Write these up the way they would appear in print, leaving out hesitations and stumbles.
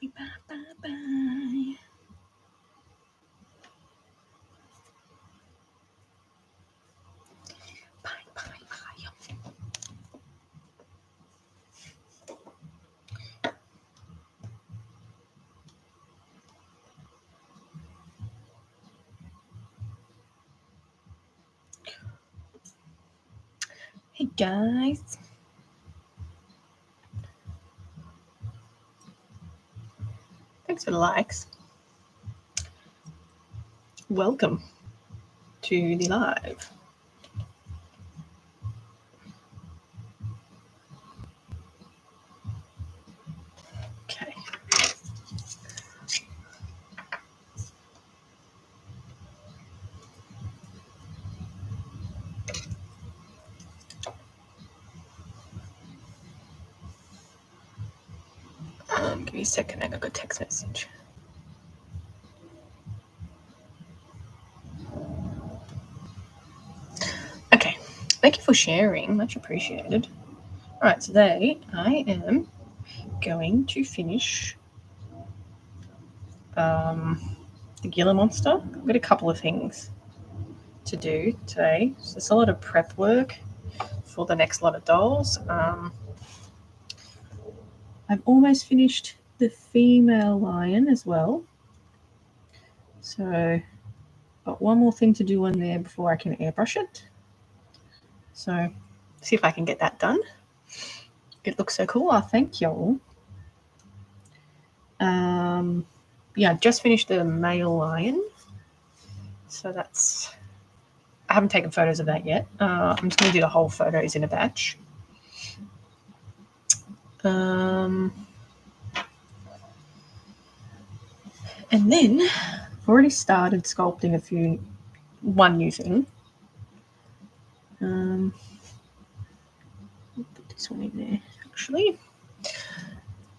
Bye. Hey guys. Thanks for the likes. Welcome to the live. Okay. Give me a second, I got a text message. Okay, thank you for sharing, much appreciated. All right, today I am going to finish the Gila Monster. I've got a couple of things to do today. So there's a lot of prep work for the next lot of dolls. I've almost finished the female lion as well. So got one more thing to do on there before I can airbrush it. So see if I can get that done. It looks so cool. Thank y'all. Yeah, I just finished the male lion. So that's, I haven't taken photos of that yet. I'm just going to do the whole photos in a batch. And then I've already started sculpting one new thing. I'll put this one in there actually.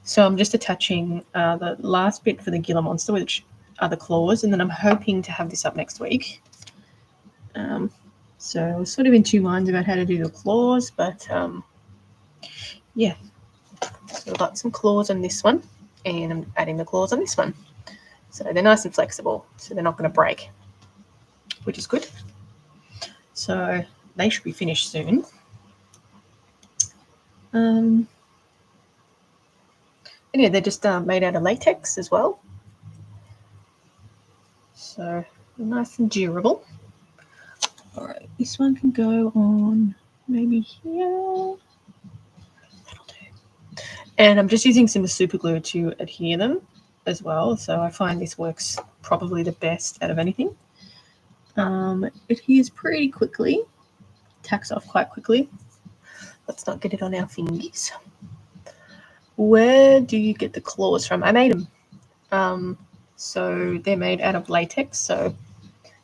So I'm just attaching the last bit for the Gila Monster, which are the claws, and then I'm hoping to have this up next week. So I was sort of in two minds about how to do the claws, but yeah. So I've got some claws on this one, and I'm adding the claws on this one. So they're nice and flexible, so they're not going to break, which is good. So they should be finished soon. And yeah, they're just made out of latex as well. So nice and durable. All right, this one can go on maybe here. That'll do. And I'm just using some super glue to adhere them as well. So I find this works probably the best out of anything. It adheres pretty quickly, tacks off quite quickly. Let's not get it on our fingers. Where do you get the claws from? I made them. So they're made out of latex. So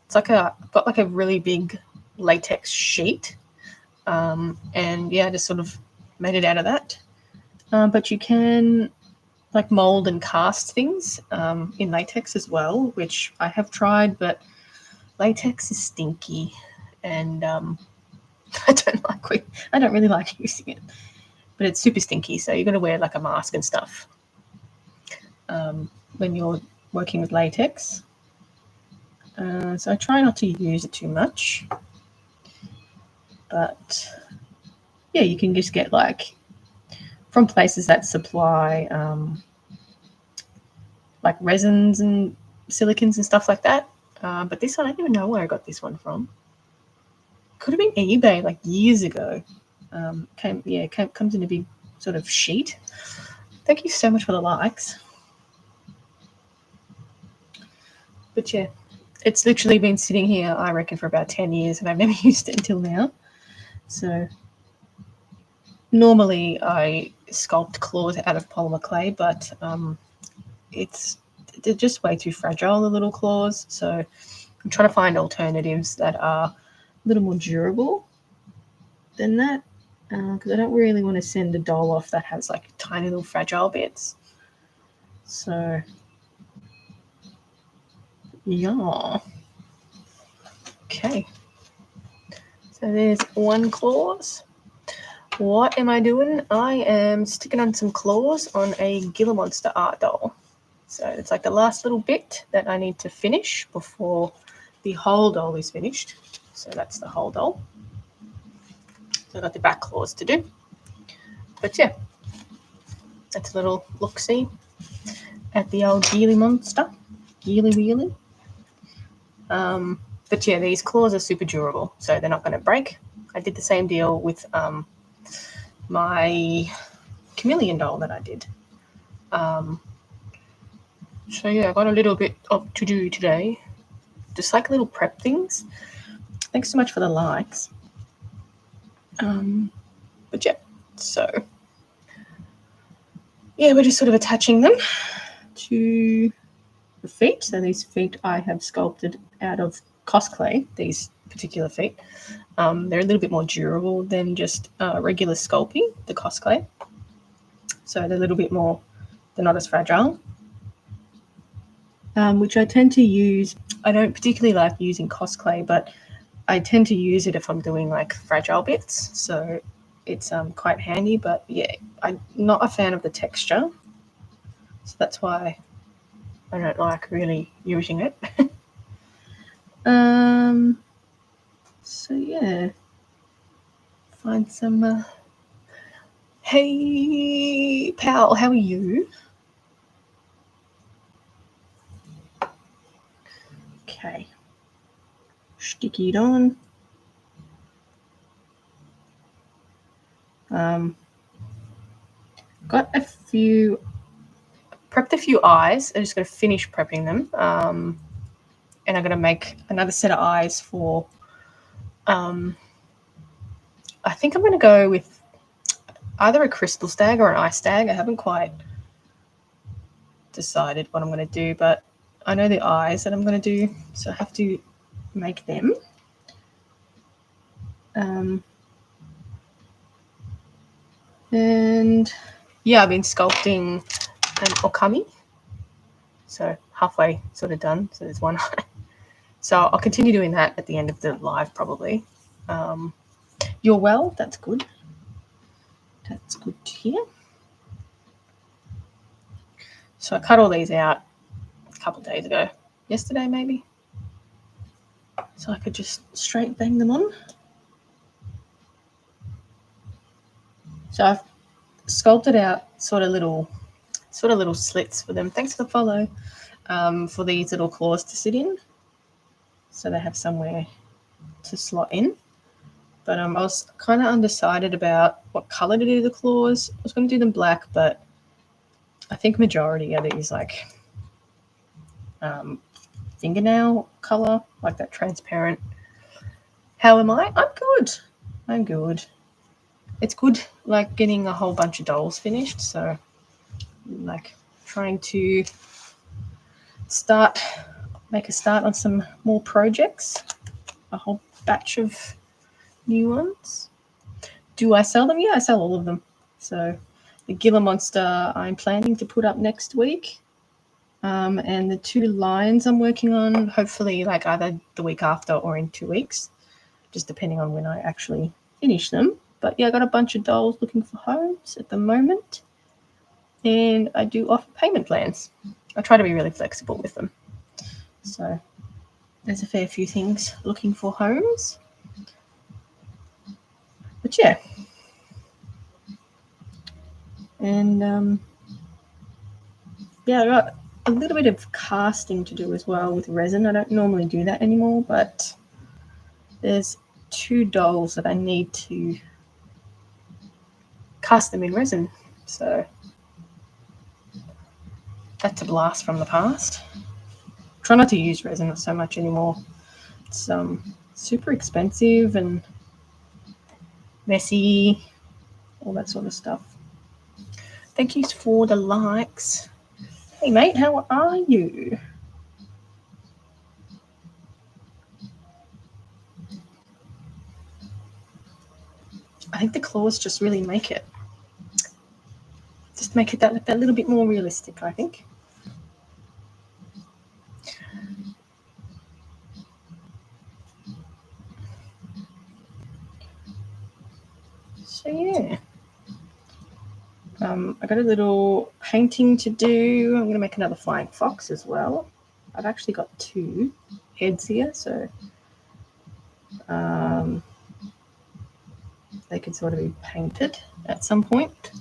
it's like I've got like a really big latex sheet. And yeah, I just sort of made it out of that. But you can like mold and cast things in latex as well, which I have tried, but latex is stinky, and I don't really like using it. But it's super stinky, so you're going to wear like a mask and stuff when you're working with latex. So I try not to use it too much. But yeah, you can just get like from places that supply like resins and silicons and stuff like that. But this one, I don't even know where I got this one from. Could have been eBay like years ago. Comes in a big sort of sheet. Thank you so much for the likes. But yeah, it's literally been sitting here, I reckon, for about 10 years, and I've never used it until now. So normally I sculpt claws out of polymer clay, but they're just way too fragile, the little claws. So I'm trying to find alternatives that are a little more durable than that, because I don't really want to send a doll off that has like tiny little fragile bits. So yeah. Okay. So there's one claws. What am I doing? I am sticking on some claws on a Gila Monster art doll. So it's like the last little bit that I need to finish before the whole doll is finished. So that's the whole doll. So I've got the back claws to do. But yeah, that's a little look-see at the old Geely monster. Geely Wheelie. But yeah, these claws are super durable, so they're not going to break. I did the same deal with my chameleon doll that I did. So yeah, I got a little bit of to do today. Just like little prep things. Thanks so much for the likes. But yeah, so yeah, we're just sort of attaching them to the feet. So these feet I have sculpted out of cosplay, these particular feet. They're a little bit more durable than just regular sculpting, the cosplay. So they're a little bit more, they're not as fragile. Which I tend to use. I don't particularly like using cosplay, but I tend to use it if I'm doing like fragile bits. So it's quite handy, but yeah, I'm not a fan of the texture. So that's why I don't like really using it. So yeah, find some. Hey, pal, how are you? Okay, stick it on. Got a few. Prepped a few eyes. I'm just going to finish prepping them. And I'm going to make another set of eyes for. I think I'm going to go with either a crystal stag or an ice stag. I haven't quite decided what I'm going to do, but I know the eyes that I'm going to do, so I have to make them. And yeah, I've been sculpting an okami, so halfway sort of done. So there's one eye. So I'll continue doing that at the end of the live probably. You're well, that's good. That's good to hear. So I cut all these out a couple of days ago. Yesterday maybe. So I could just straight bang them on. So I've sculpted out sort of little slits for them. Thanks for the follow. For these little claws to sit in. So they have somewhere to slot in. But I was kind of undecided about what colour to do the claws. I was going to do them black, but I think majority are these like fingernail colour, like that transparent. How am I? I'm good. It's good like getting a whole bunch of dolls finished, so like trying to make a start on some more projects, a whole batch of new ones. Do I sell them? Yeah, I sell all of them. So the Gila Monster I'm planning to put up next week. And the 2 lions I'm working on, hopefully like either the week after or in 2 weeks, just depending on when I actually finish them. But yeah, I got a bunch of dolls looking for homes at the moment. And I do offer payment plans. I try to be really flexible with them. So there's a fair few things looking for homes. But yeah. And yeah, I got a little bit of casting to do as well with resin. I don't normally do that anymore, but there's 2 dolls that I need to cast them in resin. So that's a blast from the past. Try not to use resin so much anymore. It's super expensive and messy, all that sort of stuff. Thank you for the likes. Hey mate, how are you? I think the claws just really make it that little bit more realistic, I think. So yeah. I got a little painting to do. I'm going to make another flying fox as well. I've actually got 2 heads here, so they can sort of be painted at some point.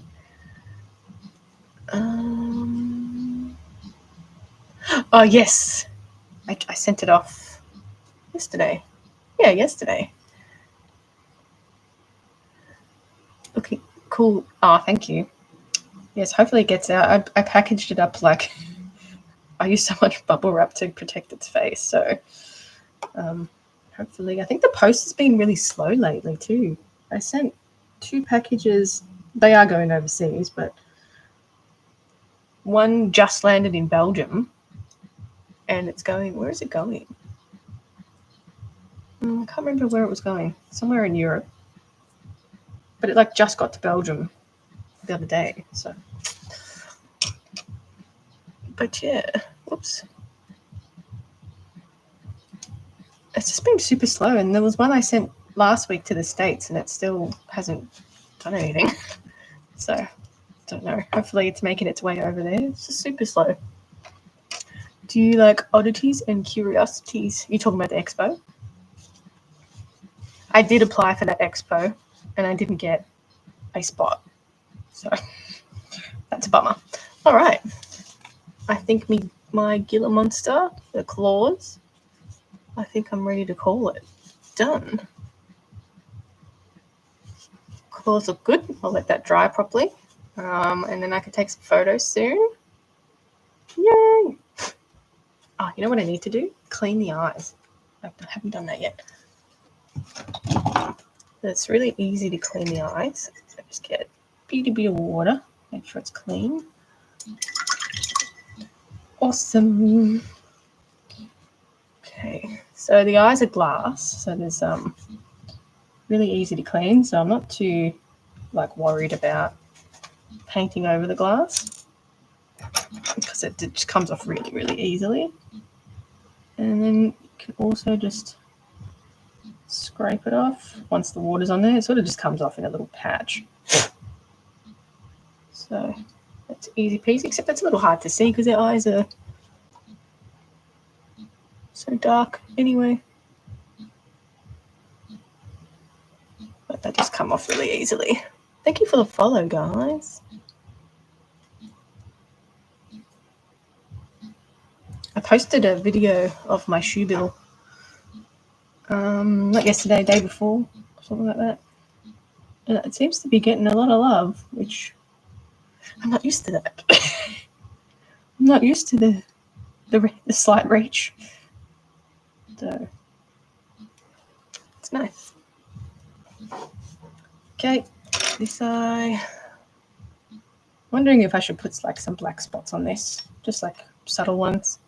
Oh, yes. I sent it off yesterday. Yeah, yesterday. Okay, cool. Oh, thank you. Yes, hopefully it gets out. I packaged it up like I used so much bubble wrap to protect its face. So hopefully, I think the post has been really slow lately too. I sent 2 packages. They are going overseas, but one just landed in Belgium and it's going, where is it going? I can't remember where it was going. Somewhere in Europe. But it like just got to Belgium the other day. So, but yeah, whoops. It's just been super slow. And there was one I sent last week to the States and it still hasn't done anything. So, don't know. Hopefully it's making its way over there. It's just super slow. Do you like oddities and curiosities? You talking about the expo? I did apply for that expo and I didn't get a spot. So that's a bummer. All right. I think my Gila Monster, the claws, I think I'm ready to call it done. Claws look good. I'll let that dry properly. And then I can take some photos soon. Yay! Oh, you know what I need to do? Clean the eyes. I haven't done that yet. It's really easy to clean the eyes. I just get a bitty bit of water. Make sure it's clean. Awesome. Okay, so the eyes are glass. So there's really easy to clean. So I'm not too worried about painting over the glass because it just comes off really, really easily. And then you can also just scrape it off once the water's on there. It sort of just comes off in a little patch. So that's easy peasy, except that's a little hard to see because their eyes are so dark anyway. But they just come off really easily. Thank you for the follow, guys. I posted a video of my shoe bill. Not yesterday, day before, something like that. And it seems to be getting a lot of love, which I'm not used to that. I'm not used to the slight reach. So it's nice. Okay, this eye. Wondering if I should put some black spots on this, just subtle ones.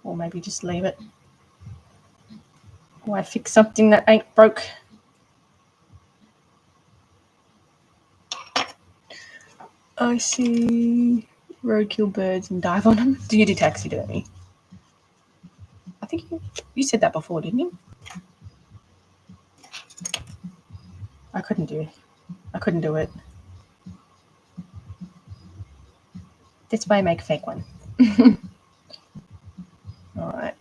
Or maybe just leave it. Why fix something that ain't broke? I see roadkill birds and dive on them. Do you do taxidermy? I think you said that before, didn't you? I couldn't do it. That's why I make a fake one. All right.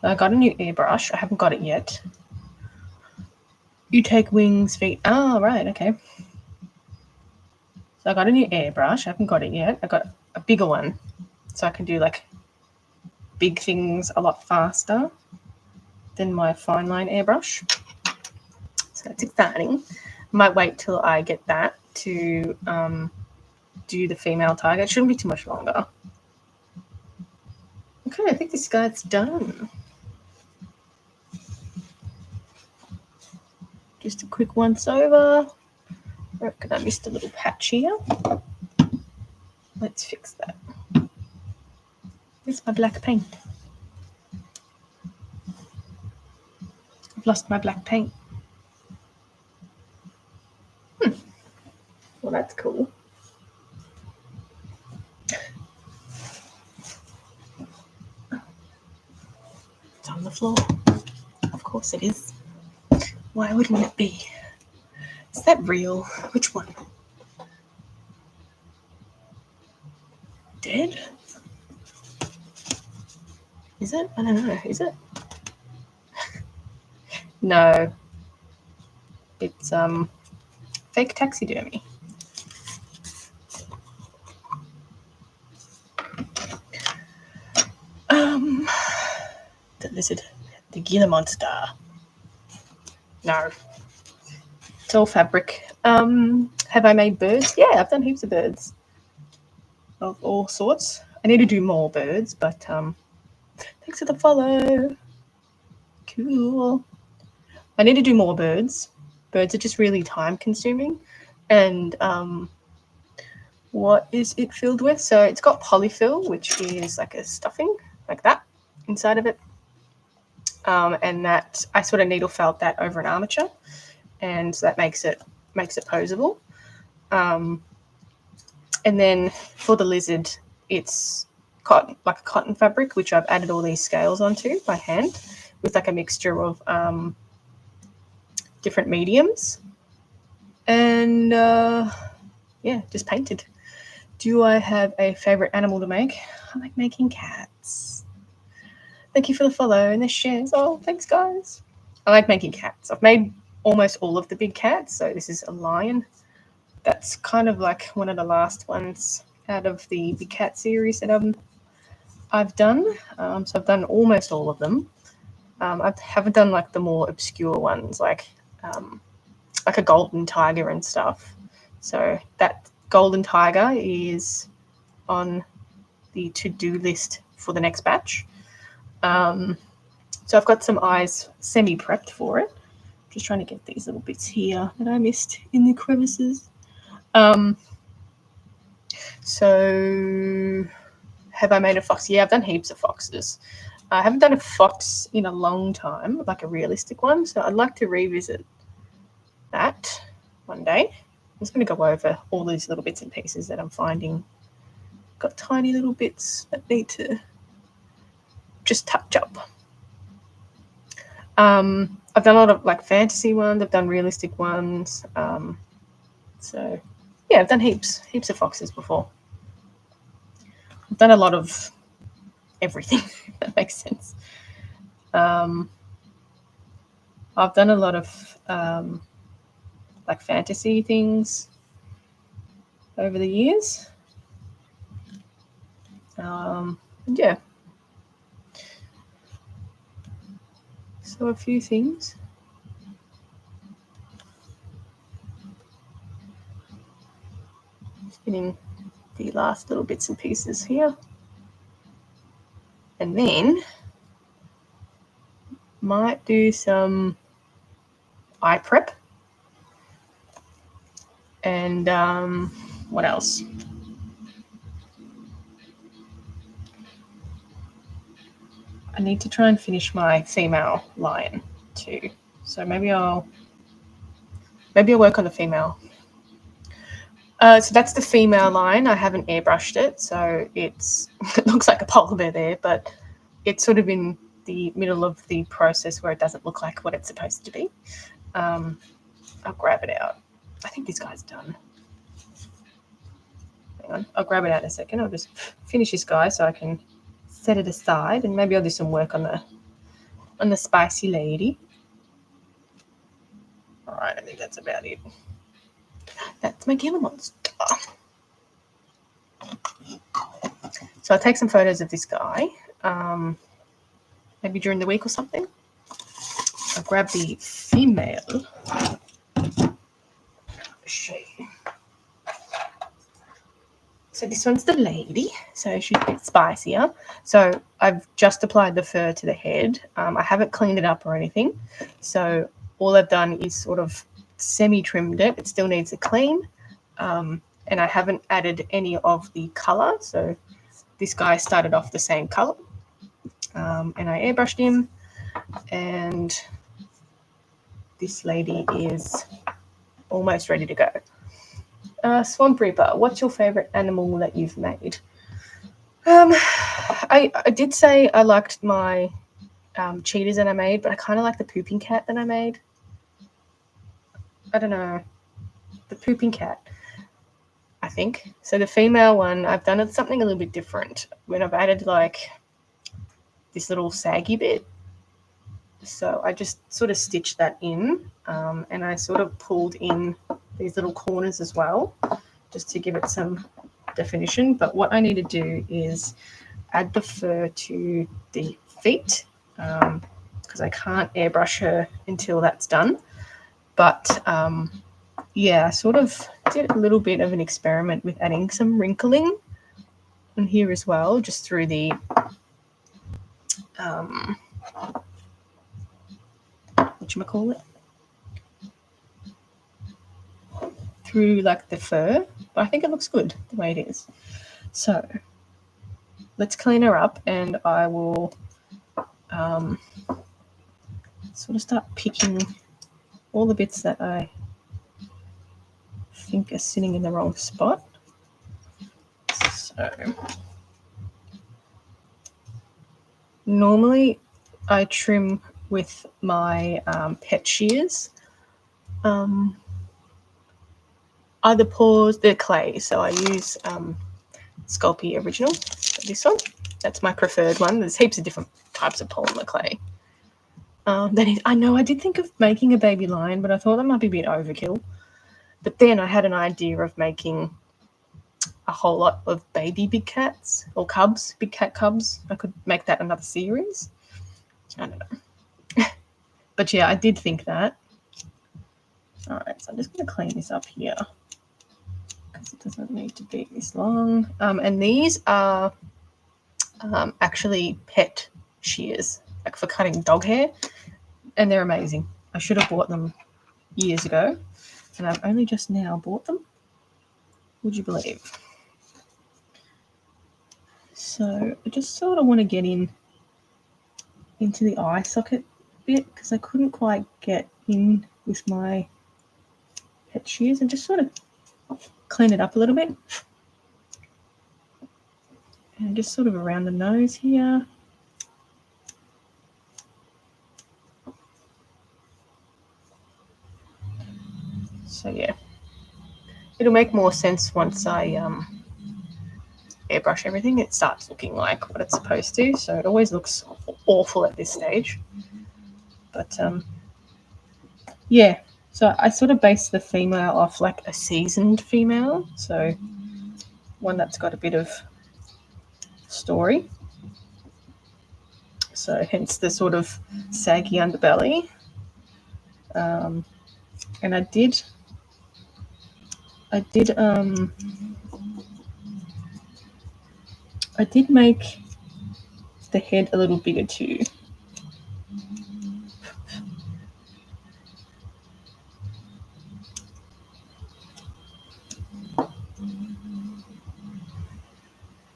I got a new airbrush. I haven't got it yet. You take wings, feet. Oh, right. Okay. So I got a new airbrush. I haven't got it yet. I got a bigger one. So I can do big things a lot faster than my fine line airbrush. So that's exciting. Might wait till I get that to do the female tiger. It shouldn't be too much longer. Okay, I think this guy's done. Just a quick once over. I reckon I missed a little patch here. Let's fix that. Where's my black paint? I've lost my black paint. Well, that's cool. It's on the floor. course it is. Why wouldn't it be? Is that real? Which one? Dead? Is it? I don't know. Is it? No. It's fake taxidermy. The lizard. The Gila monster. No. It's all fabric. Have I made birds? Yeah, I've done heaps of birds. Of all sorts. I need to do more birds, but thanks for the follow. Cool. I need to do more birds. Birds are just really time consuming. And what is it filled with? So it's got polyfill, which is like a stuffing, like that, inside of it. And that I sort of needle felt that over an armature, and so that makes it posable. And then for the lizard, it's cotton, like a cotton fabric, which I've added all these scales onto by hand with like a mixture of different mediums, and yeah, just painted. Do I have a favorite animal to make? I like making cats. Thank you for the follow and the shares. Oh, thanks, guys. I like making cats. I've made almost all of the big cats. So this is a lion. That's kind of like one of the last ones out of the big cat series that I've done. So I've done almost all of them. I haven't done like the more obscure ones, like a golden tiger and stuff. So that golden tiger is on the to-do list for the next batch. So I've got some eyes semi-prepped for it. Just trying to get these little bits here that I missed in the crevices. So have I made a fox? Yeah, I've done heaps of foxes. I haven't done a fox in a long time, like a realistic one. So I'd like to revisit that one day. I'm just going to go over all these little bits and pieces that I'm finding. Got tiny little bits that need to just touch up. I've done a lot of like fantasy ones. I've done realistic ones. So yeah, I've done heaps of foxes before. I've done a lot of everything. If that makes sense. I've done a lot of like fantasy things over the years. Yeah. So a few things. Just getting the last little bits and pieces here. And then might do some eye prep. And what else? I need to try and finish my female lion too. So maybe I'll work on the female. So that's the female lion. I haven't airbrushed it, so it looks like a polar bear there, but it's sort of in the middle of the process where it doesn't look like what it's supposed to be. I'll grab it out. I think this guy's done. Hang on, I'll grab it out in a second. I'll just finish this guy so I can set it aside, and maybe I'll do some work on the spicy lady. All right, I think that's about it. That's my Gila monster. So I'll take some photos of this guy, maybe during the week or something. I'll grab the female. Show you. So this one's the lady, so she's a bit spicier. So I've just applied the fur to the head. I haven't cleaned it up or anything. So all I've done is sort of semi-trimmed it. It still needs a clean. And I haven't added any of the color. So this guy started off the same color. And I airbrushed him. And this lady is almost ready to go. Swamp Reaper, what's your favorite animal that you've made? I did say I liked my cheetahs that I made, but I kind of like the pooping cat that I made. I don't know. The pooping cat, I think. So the female one, I've done something a little bit different when I've added like this little saggy bit. So I just sort of stitched that in, and I sort of pulled in these little corners as well, just to give it some definition. But what I need to do is add the fur to the feet, because I can't airbrush her until that's done. But yeah, I sort of did a little bit of an experiment with adding some wrinkling in here as well, just through the whatchamacallit, through like the fur. But I think it looks good the way it is. So let's clean her up, and I will sort of start picking all the bits that I think are sitting in the wrong spot. So normally I trim with my pet shears. Either paws, they're clay, so I use Sculpey Original, this one. That's my preferred one. There's heaps of different types of polymer clay. I know I did think of making a baby lion, but I thought that might be a bit overkill. But then I had an idea of making a whole lot of baby big cats, or cubs, big cat cubs. I could make that another series. I don't know. But yeah, I did think that. All right, so I'm just going to clean this up here, because it doesn't need to be this long. And these are actually pet shears, like for cutting dog hair, and they're amazing. I should have bought them years ago, and I've only just now bought them. Would you believe? So I just sort of want to get into the eye socket bit, because I couldn't quite get in with my pet shears, and just sort of clean it up a little bit. And just sort of around the nose here. So yeah, it'll make more sense once I airbrush everything. It starts looking like what it's supposed to. So it always looks awful at this stage. But yeah, so I sort of based the female off like a seasoned female. So one that's got a bit of story. So hence the sort of saggy underbelly. And I did make the head a little bigger too.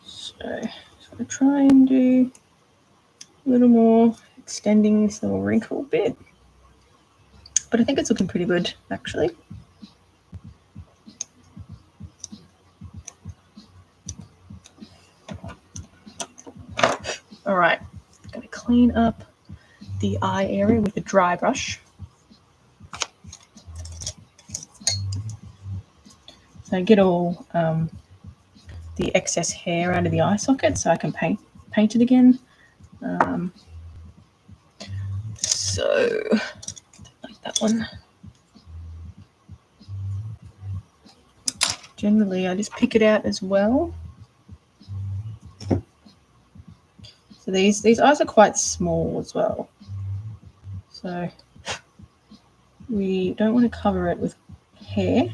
So I try and do a little more, extending this little wrinkle bit. But I think it's looking pretty good, actually. All right, I'm going to clean up the eye area with a dry brush. So I get all the excess hair out of the eye socket, so I can paint it again. So like that one. Generally, I just pick it out as well. So these eyes are quite small as well. So we don't want to cover it with hair.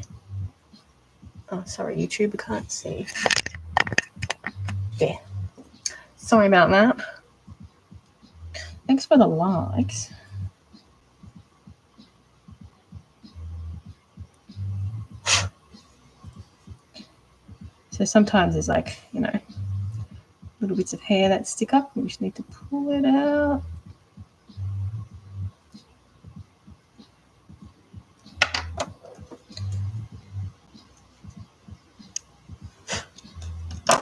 Oh, sorry, YouTube, I can't see. There. Sorry about that. Thanks for the likes. So sometimes there's like, little bits of hair that stick up. We just need to pull it out.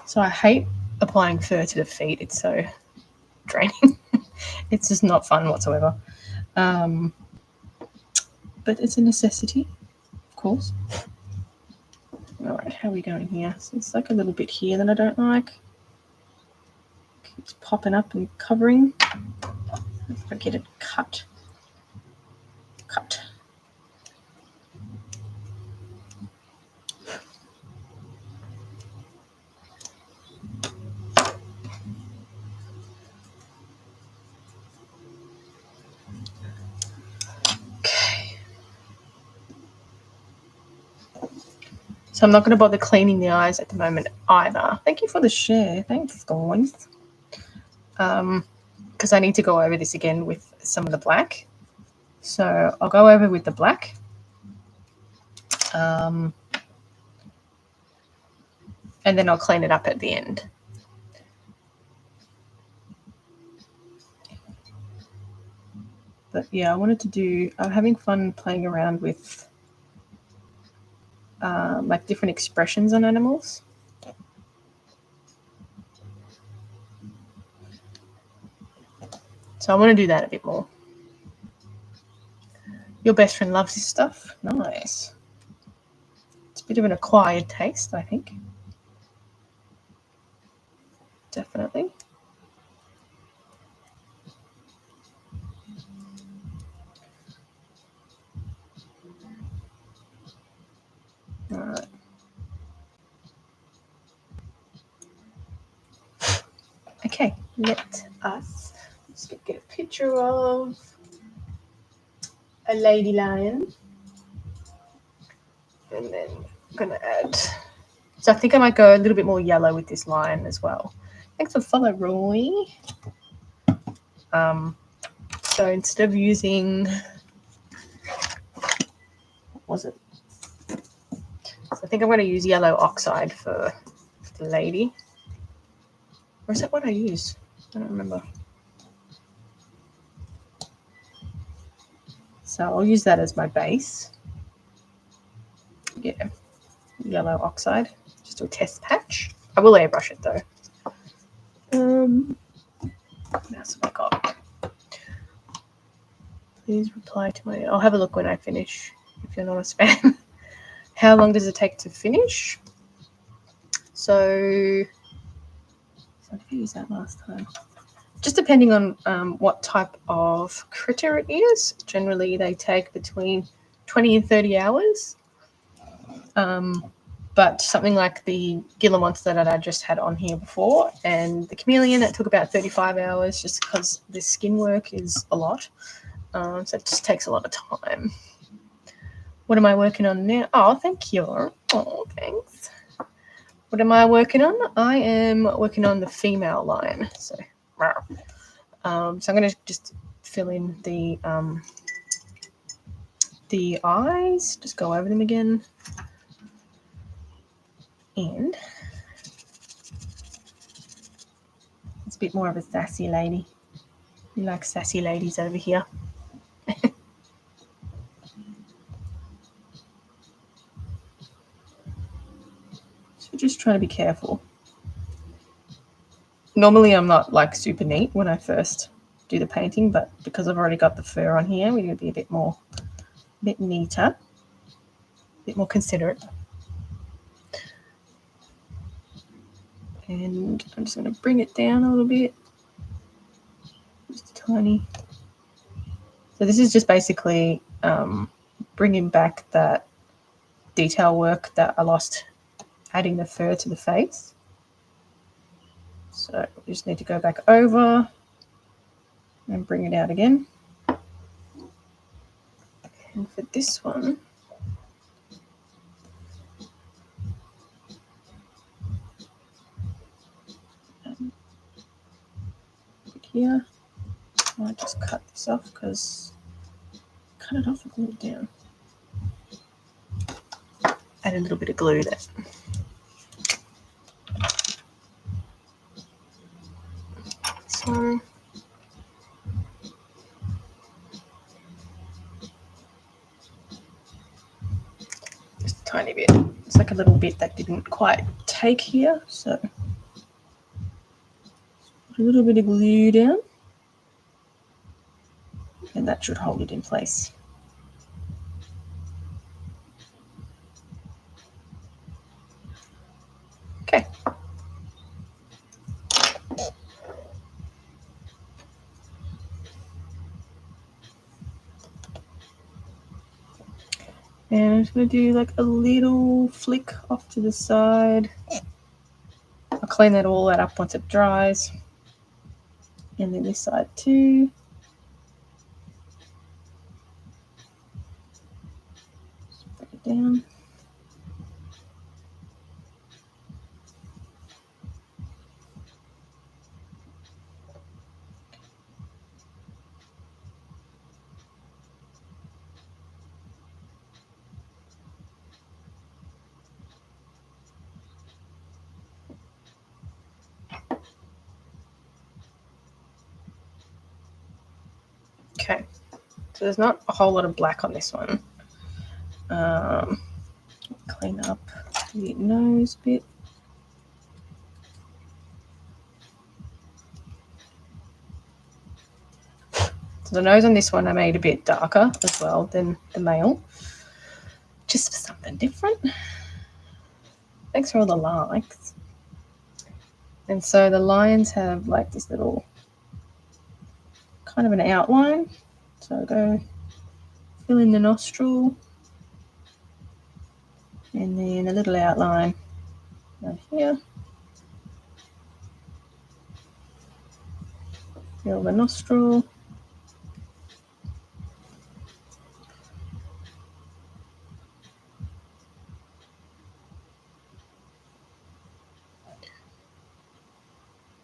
So I hate applying fur to the feet. It's so draining. It's just not fun whatsoever. But it's a necessity, of course. All right, how are we going here? So it's like a little bit here that I don't like. Keeps popping up and covering. If I get it cut. Cut. Okay. So I'm not going to bother cleaning the eyes at the moment either. Thank you for the share. Thanks, guys. Because I need to go over this again with some of the black. So I'll go over with the black. And then I'll clean it up at the end. But yeah, I wanted to do, I'm having fun playing around with like different expressions on animals. So I want to do that a bit more. Your best friend loves this stuff. Nice. It's a bit of an acquired taste, I think. Definitely. All right. Okay, let us just get a picture of a lady lion. And then I'm going to add, so I think I might go a little bit more yellow with this lion as well. Thanks for follow, Roy. So instead of using, what was it? So I think I'm going to use yellow oxide for the lady. Or is that what I used? I don't remember. So I'll use that as my base. Yeah, yellow oxide. Just do a test patch. I will airbrush it though. What else have I got? Please reply to my. I'll have a look when I finish. If you're not a spam. How long does it take to finish? So I think I used that last time. Just depending on what type of critter it is. Generally, they take between 20 and 30 hours. But something like the Gila monster that I just had on here before and the chameleon, it took about 35 hours just because the skin work is a lot. So it just takes a lot of time. What am I working on now? Oh, thank you. Oh, thanks. What am I working on? I am working on the female lion. So I'm going to just fill in the eyes. Just go over them again. And it's a bit more of a sassy lady. We like sassy ladies over here. So just trying to be careful. Normally I'm not like super neat when I first do the painting, but because I've already got the fur on here, we're going to be a bit neater, a bit more considerate. And I'm just going to bring it down a little bit, just a tiny. So this is just basically bringing back that detail work that I lost adding the fur to the face. So we just need to go back over and bring it out again. And for this one, here, I might just cut this off because cut it off and glue it down. Add a little bit of glue there. So just a tiny bit. It's like a little bit that didn't quite take here, so put a little bit of glue down. and that should hold it in place. Okay. And I'm just going to do like a little flick off to the side. I'll clean that all up once it dries. And then this side too. Just bring it down. Okay, so there's not a whole lot of black on this one. Clean up the nose bit. So the nose on this one I made a bit darker as well than the male, just for something different. Thanks for all the likes. And so the lions have like this little kind of an outline. So I'll go fill in the nostril and then a little outline right here. Fill the nostril.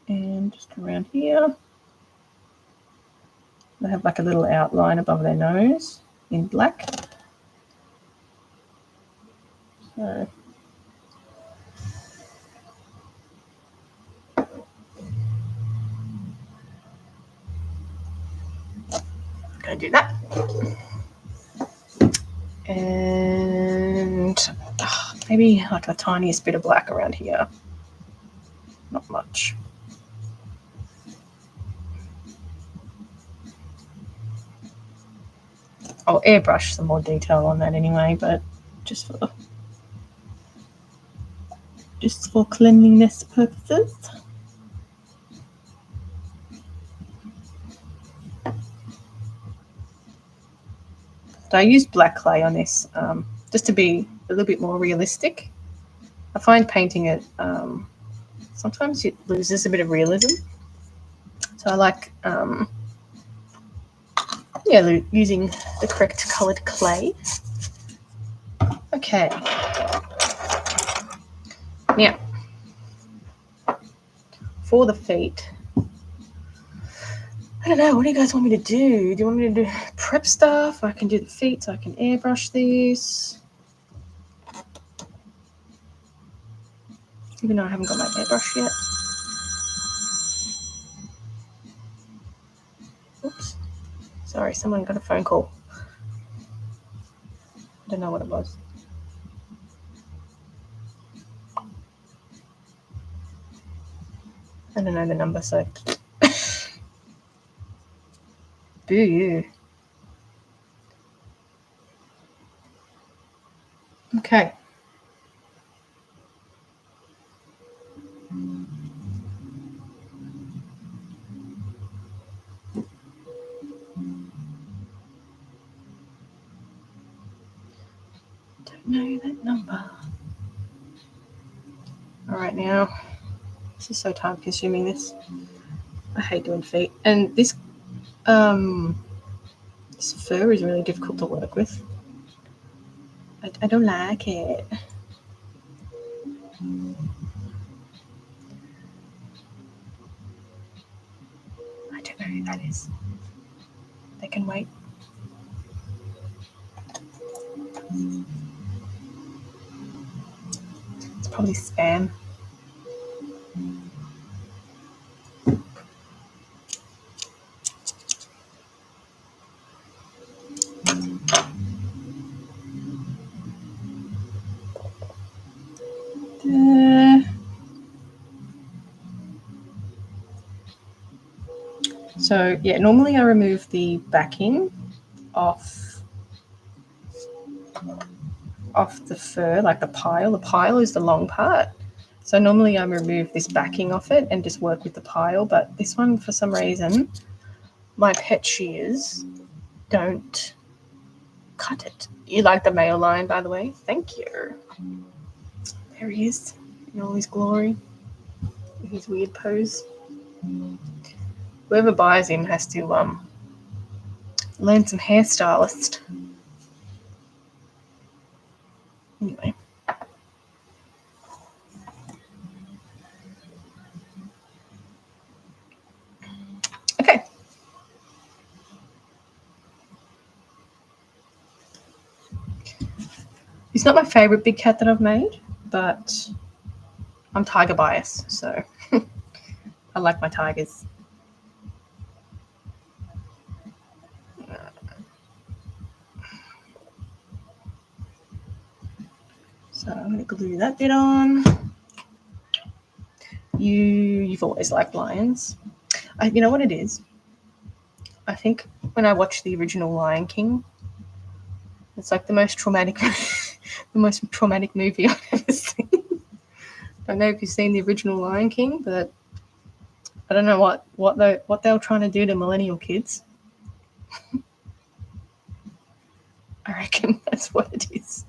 And just around here. They have like a little outline above their nose in black. So going to do that. And maybe like the tiniest bit of black around here. Not much. I'll airbrush some more detail on that anyway, but just for cleanliness purposes. So I used black clay on this just to be a little bit more realistic. I find painting it sometimes it loses a bit of realism. So I like using the correct coloured clay. Okay. Now, for the feet, I don't know, what do you guys want me to do? Do you want me to do prep stuff? I can do the feet, so I can airbrush these. Even though I haven't got my airbrush yet. Oops. Sorry, someone got a phone call. I don't know what it was. I don't know the number, so boo you. Okay. Don't know that number. All right, now. This is so time consuming, this. I hate doing feet. And this this fur is really difficult to work with. I don't like it. I don't know who that is. They can wait. It's probably spam. So yeah, normally I remove the backing off the fur, like the pile. The pile is the long part. So normally I remove this backing off it and just work with the pile, but this one, for some reason, my pet shears don't cut it. You like the male lion, by the way? Thank you. There he is in all his glory, his weird pose. Whoever buys him has to learn some hairstylist. Anyway. Okay. He's not my favourite big cat that I've made, but I'm tiger biased, so I like my tigers. So I'm going to glue that bit on. You've always liked lions. You know what it is? I think when I watched the original Lion King, it's like the most traumatic movie I've ever seen. I don't know if you've seen the original Lion King, but I don't know what they were trying to do to millennial kids. I reckon that's what it is.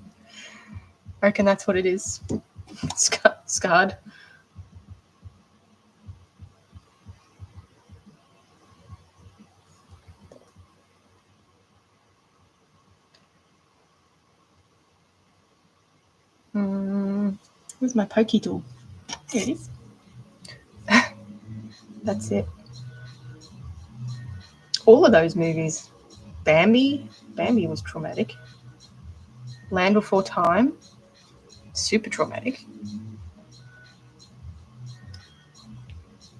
Scarred. Where's my pokey tool? Here it is. That's it. All of those movies. Bambi was traumatic. Land Before Time, super traumatic.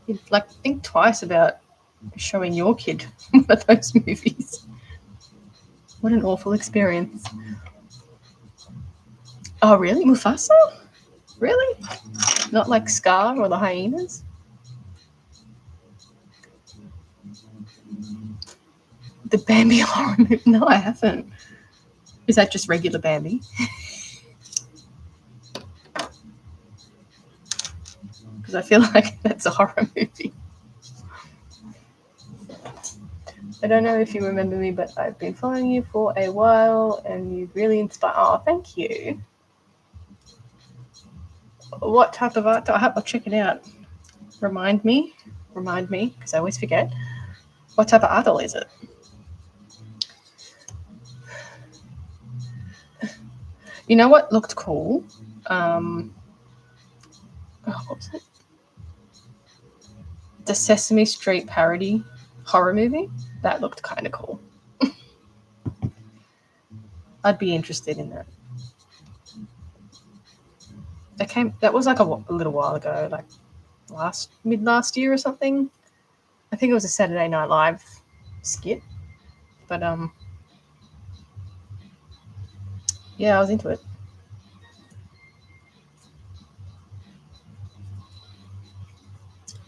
You'd think twice about showing your kid one of those movies. What an awful experience. Oh, really? Mufasa? Really? Not like Scar or the hyenas? The Bambi horror movie? No, I haven't. Is that just regular Bambi? Because I feel like that's a horror movie. I don't know if you remember me, but I've been following you for a while and you really inspire. Oh, thank you. What type of art? I'll check it out. Remind me, because I always forget. What type of art doll is it? You know what looked cool? What was it? The Sesame Street parody horror movie. That looked kind of cool. I'd be interested in that. That was like a little while ago, like mid last year or something. I think it was a Saturday Night Live skit. But yeah, I was into it.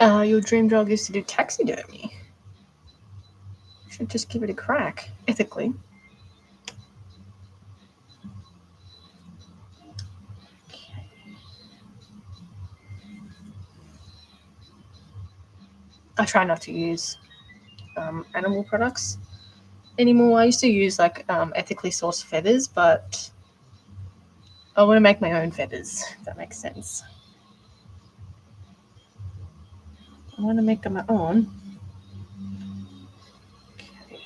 Your dream job is to do taxidermy. You should just give it a crack, ethically. I try not to use animal products anymore. I used to use ethically sourced feathers, but I want to make my own feathers, if that makes sense. I want to make them my own. Okay.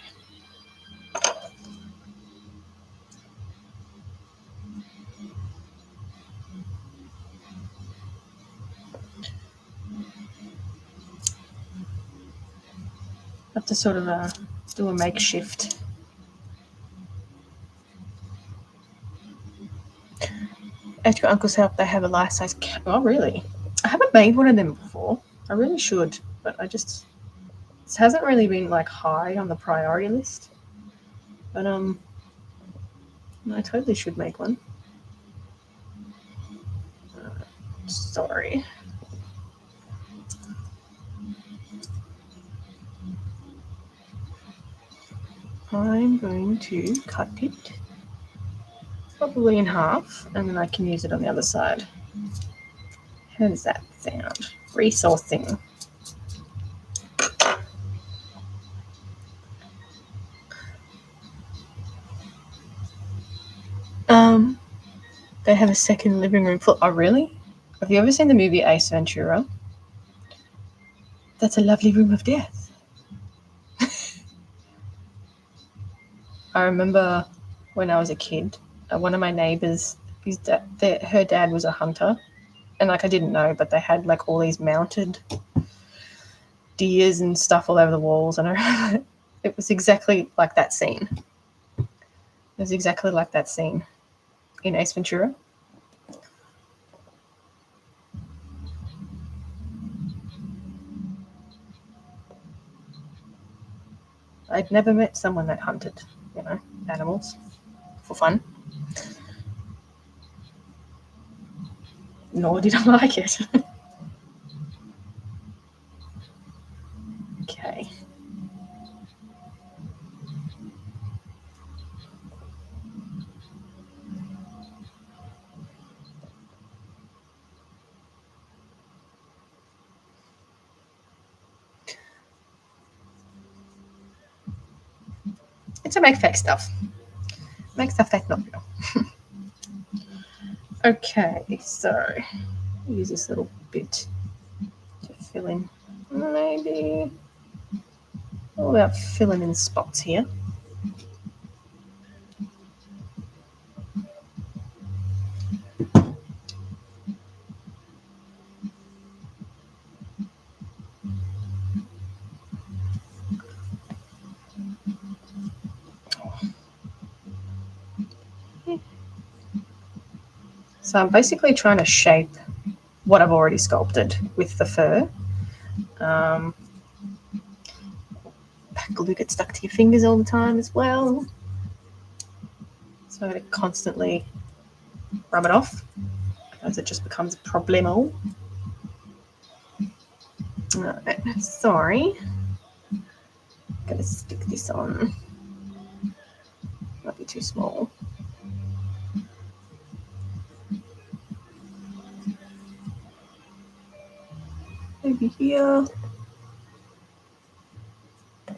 I have to sort of do a makeshift. At your uncle's house, they have a life-size cat. Oh, really? I haven't made one of them before. I really should, but it hasn't really been high on the priority list. But I totally should make one. Sorry. I'm going to cut it probably in half, and then I can use it on the other side. How does that sound? Resourcing. They have a second living room full. Oh, really? Have you ever seen the movie Ace Ventura? That's a lovely room of death. I remember when I was a kid, one of my neighbors, her dad was a hunter, and like I didn't know, but they had like all these mounted deers and stuff all over the walls, and I remember it was exactly like that scene. It was exactly like that scene in Ace Ventura. I'd never met someone that hunted, animals for fun. Nor did I like it. Okay. It's to make fake stuff. Make stuff that's not real. Okay, so use this little bit to fill in. Maybe all about filling in spots here. So I'm basically trying to shape what I've already sculpted with the fur. Glue gets stuck to your fingers all the time as well. So I'm going to constantly rub it off as it just becomes a problemo. Sorry. I'm going to stick this on. Might be too small. Maybe here. I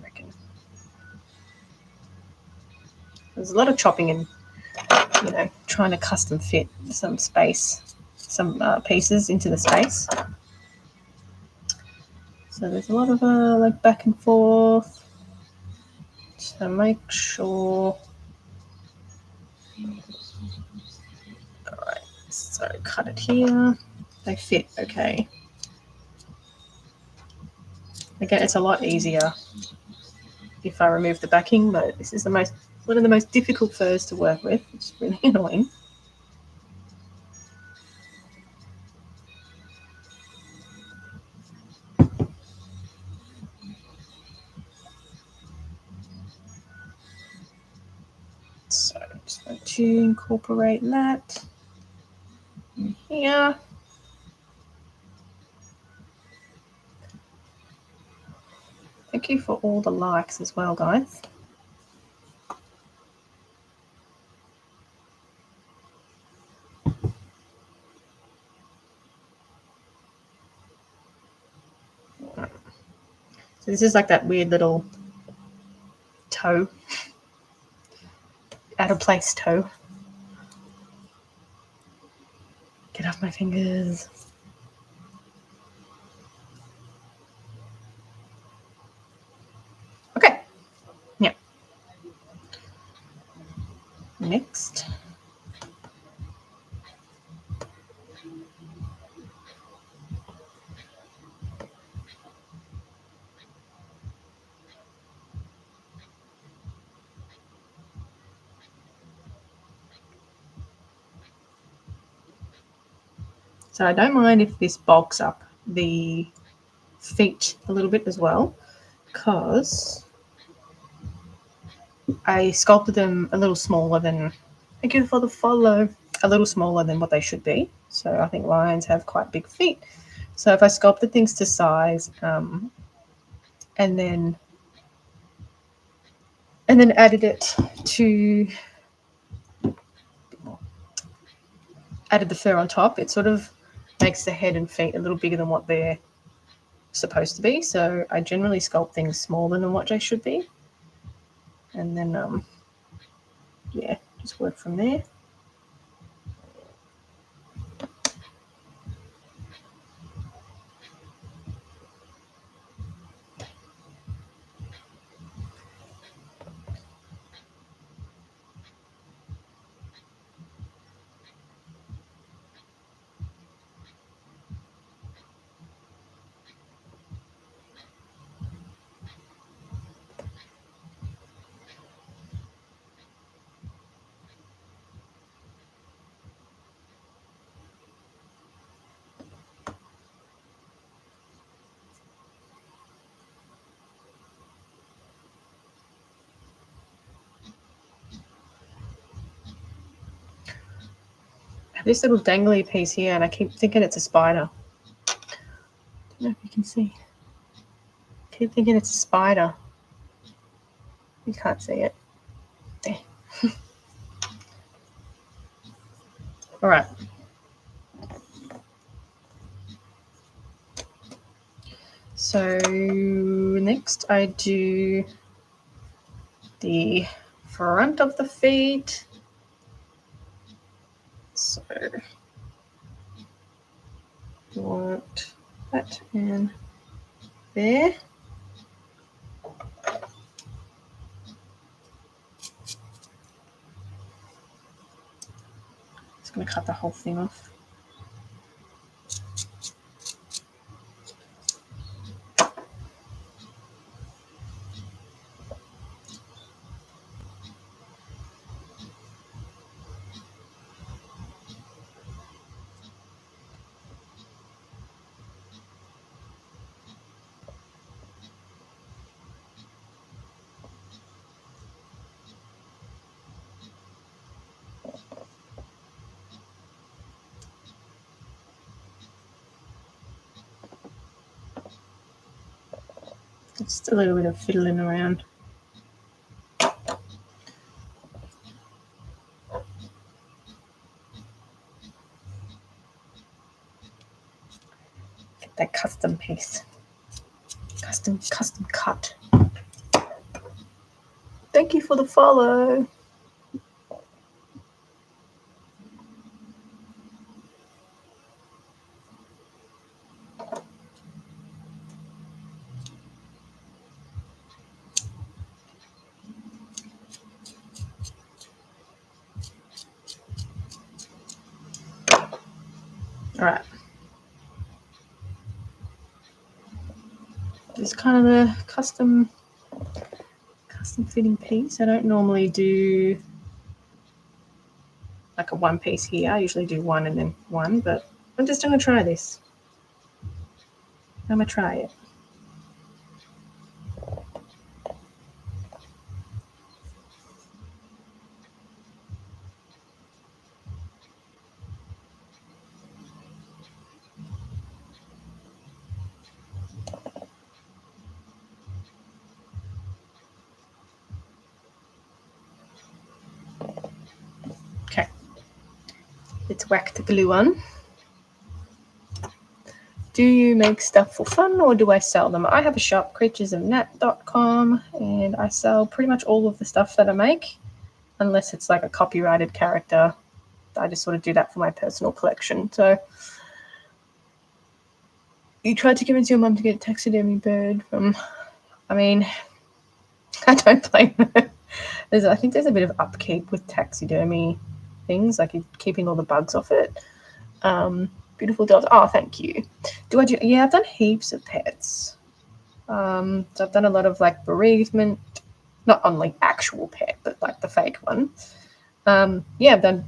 reckon. There's a lot of chopping and, trying to custom fit some pieces into the space. So there's a lot of like back and forth to make sure. All right, so cut it here. They fit okay. Again, it's a lot easier if I remove the backing, but this is one of the most difficult furs to work with. It's really annoying. So I'm just going to incorporate that in here. Thank you for all the likes as well, guys. So this is like that weird little toe, out of place toe. Get off my fingers. Okay. Yeah. Next. So I don't mind if this bulks up the feet a little bit as well, because I sculpted them a little smaller than, thank you for the follow, a little smaller than what they should be. So I think lions have quite big feet. So if I sculpted things to size, and then added it to, added the fur on top, it sort of makes the head and feet a little bigger than what they're supposed to be. So I generally sculpt things smaller than what they should be, and then yeah, just work from there. This little dangly piece here, and I keep thinking it's a spider. I don't know if you can see. I keep thinking it's a spider. You can't see it. There. All right. So next I do the front of the feet. So you want that in there. Just going to cut the whole thing off. Just a little bit of fiddling around. Get that custom piece. Custom cut. Thank you for the follow. All right. This is kind of the custom fitting piece. I don't normally do like a one piece here. I usually do one and then one, but I'm just going to try this. I'm going to try it. Okay. Let's whack the glue on. Do you make stuff for fun or do I sell them? I have a shop, creaturesofnat.com, and I sell pretty much all of the stuff that I make, unless it's like a copyrighted character. I just sort of do that for my personal collection. So you tried to convince your mum to get a taxidermy bird from, I mean, I don't blame her. I think there's a bit of upkeep with taxidermy things, like keeping all the bugs off it. Beautiful dolls. Oh, thank you. Yeah, I've done heaps of pets. So I've done a lot of like bereavement, not on like actual pet, but like the fake one. Yeah, I've done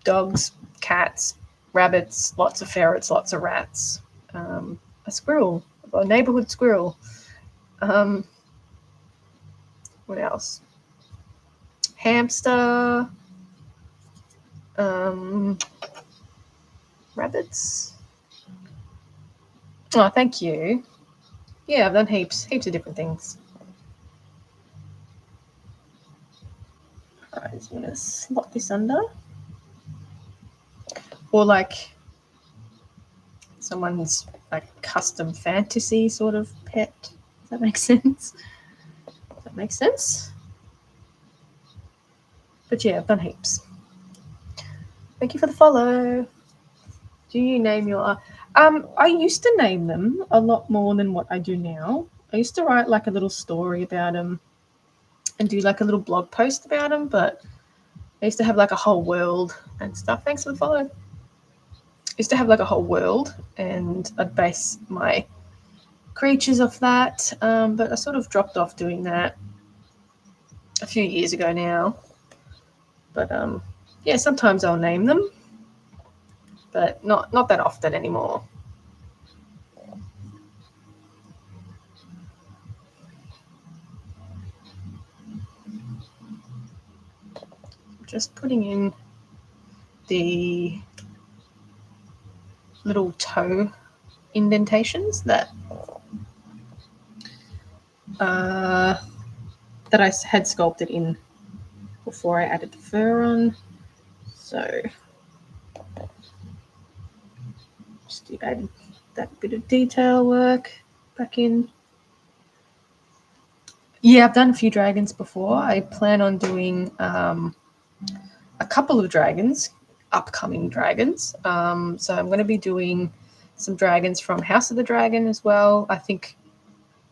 dogs, cats, rabbits, lots of ferrets, lots of rats, a squirrel, a neighborhood squirrel. What else? hamster, rabbits. Oh, thank you. Yeah, I've done heaps of different things. All right, just gonna slot this under. Or like someone's like custom fantasy sort of pet. Does that make sense? Does that make sense? But yeah, I've done heaps. Thank you for the follow. Do you name your I used to name them a lot more than what I do now. I used to write like a little story about them and do like a little blog post about them, but I used to have like a whole world and stuff. Thanks for the follow. I used to have like a whole world and I'd base my creatures off that, but I sort of dropped off doing that a few years ago now. But yeah, sometimes I'll name them, but not that often anymore. Just putting in the little toe indentations that that I had sculpted in before I added the fur on. So just add that bit of detail work back in. Yeah, I've done a few dragons before. I plan on doing a couple of dragons, upcoming dragons. So I'm going to be doing some dragons from House of the Dragon as well. I think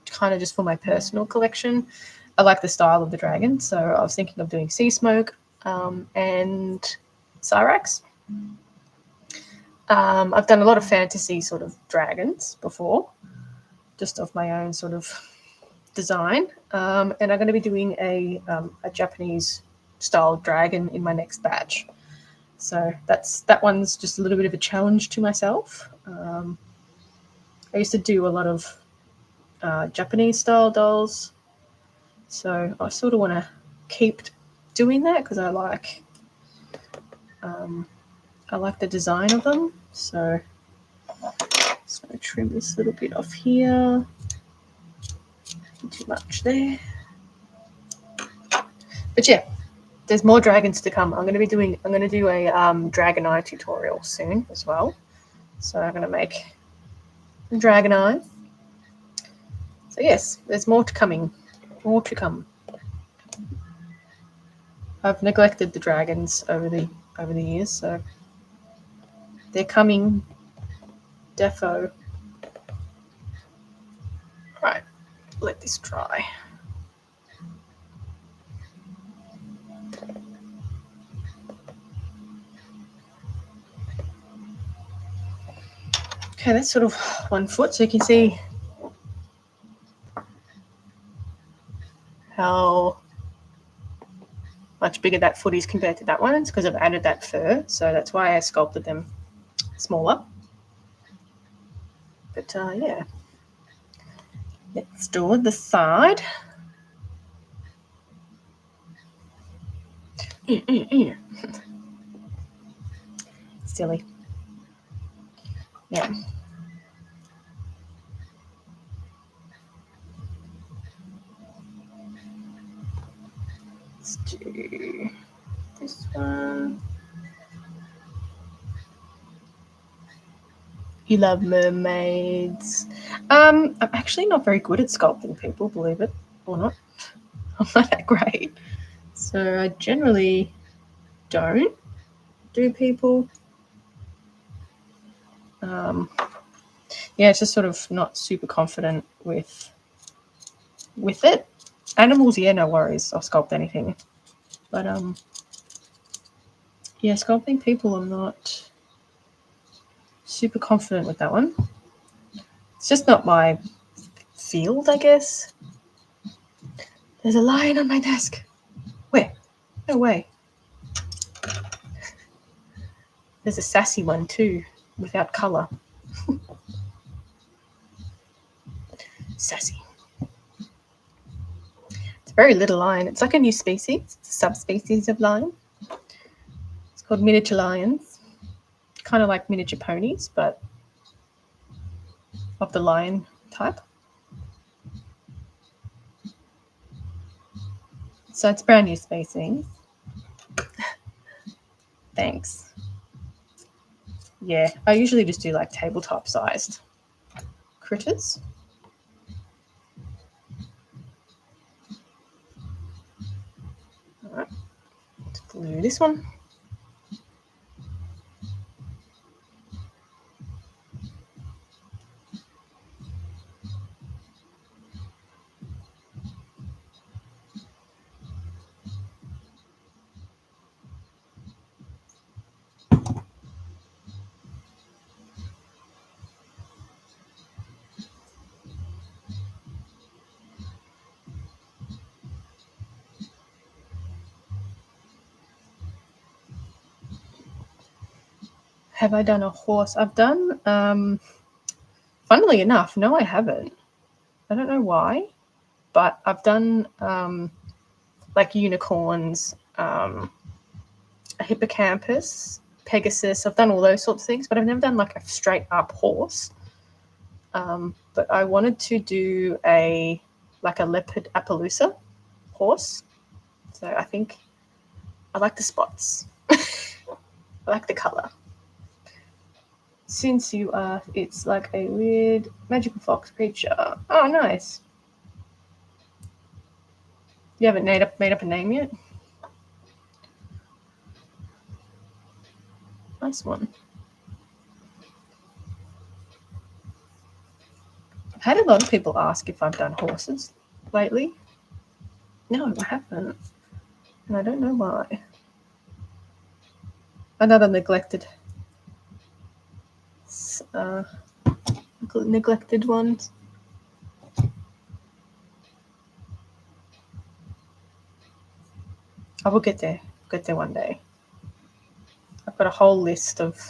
kind of just for my personal collection. I like the style of the dragon, so I was thinking of doing Sea Smoke and Cyrax. I've done a lot of fantasy sort of dragons before, just of my own sort of design. And I'm going to be doing a Japanese style dragon in my next batch. So that one's just a little bit of a challenge to myself. I used to do a lot of Japanese style dolls, so I sort of want to keep doing that because I like the design of them. So just going to trim this little bit off here. Not too much there. But yeah, there's more dragons to come. I'm going to do a dragon eye tutorial soon as well. So I'm going to make a dragon eye. So yes, there's more to coming. More to come. I've neglected the dragons over the years, so they're coming. Defo. Right, let this dry. Okay, that's sort of 1 foot, so you can see how much bigger that foot is compared to that one. It's because I've added that fur, so that's why I sculpted them smaller. But yeah, let's do the side. Silly. Yeah. Let's do this one. You love mermaids. I'm actually not very good at sculpting people, believe it or not. I'm not that great. So I generally don't do people. Yeah, it's just sort of not super confident with it. Animals, yeah, no worries. I'll sculpt anything. But yeah, sculpting people, I'm not super confident with that one. It's just not my field, I guess. There's a lion on my desk. Where? No way. There's a sassy one too, without colour. Sassy. It's very little lion. It's like a new species. It's a subspecies of lion. It's called miniature lions. Kind of like miniature ponies, but of the lion type. So it's a brand new species. Thanks. Yeah, I usually just do like tabletop sized critters. All right, let's glue this one. Have I done a horse? I've done, funnily enough, no, I haven't. I don't know why, but I've done like unicorns, a hippocampus, Pegasus. I've done all those sorts of things, but I've never done like a straight up horse. But I wanted to do a leopard Appaloosa horse. So I think I like the spots. I like the color. Since you are, it's like a weird magical fox creature. Oh, nice. You haven't made up a name yet? Nice one. I've had a lot of people ask if I've done horses lately. No, I haven't. And I don't know why. Another neglected ones. I will get there. Get there one day. I've got a whole list of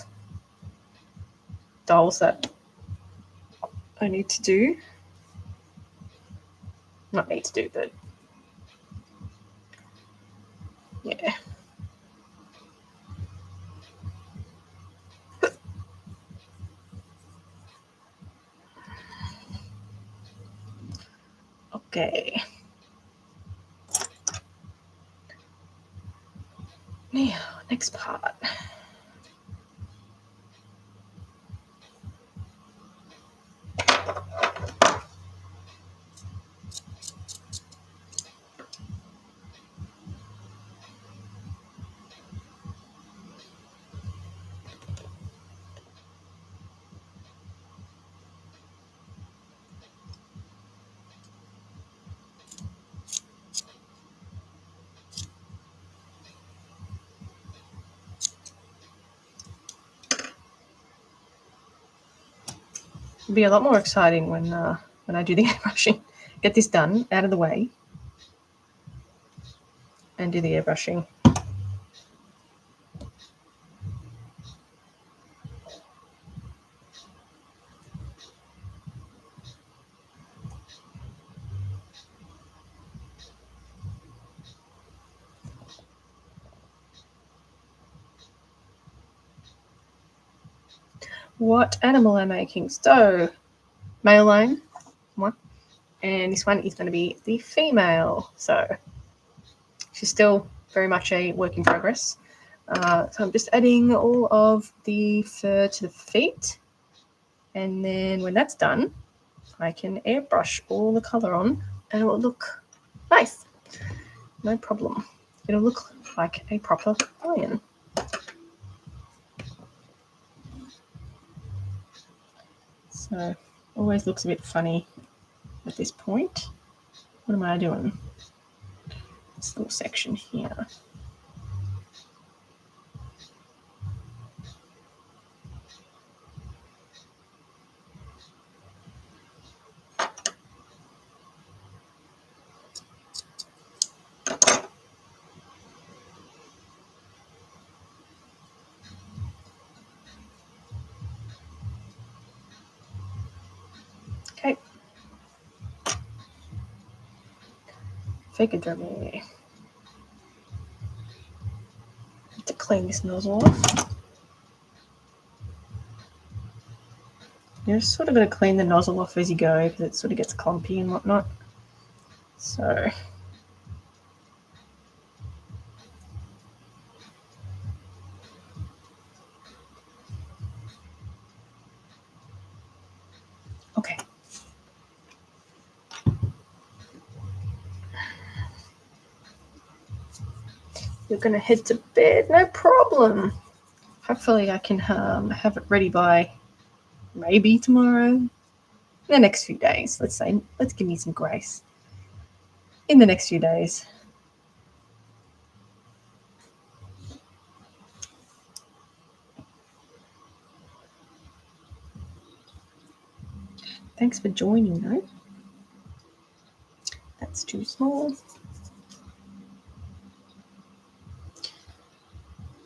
dolls that I need to do. Not need to do, but yeah. Okay. Now, next part. It'll be a lot more exciting when I do the airbrushing. Get this done, out of the way, and do the airbrushing. What animal am I making? So, male line, one, and this one is going to be the female. So, she's still very much a work in progress. So I'm just adding all of the fur to the feet, and then when that's done, I can airbrush all the color on, and it will look nice. No problem. It'll look like a proper lion. So always looks a bit funny at this point. What am I doing? This little section here. Okay. Fake it, me. To clean this nozzle off. You're just sort of going to clean the nozzle off as you go because it sort of gets clumpy and whatnot. So okay. You're going to head to bed, no problem. Hopefully I can have it ready by maybe tomorrow. The next few days, let's say. Let's give me some grace. In the next few days. Thanks for joining, though. That's too small.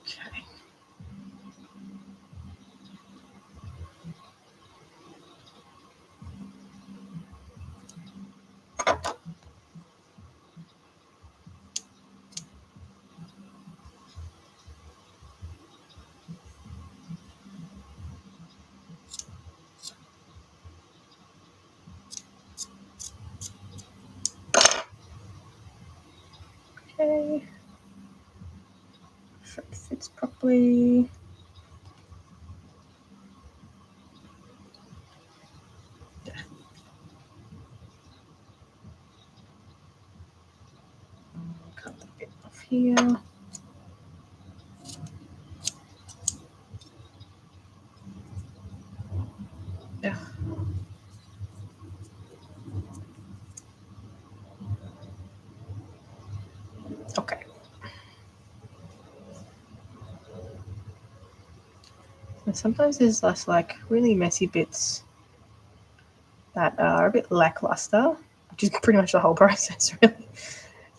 Okay. Okay. Sure it fits properly. Cut the bit off here. Yeah. Okay. And sometimes there's less like really messy bits that are a bit lackluster, which is pretty much the whole process, really.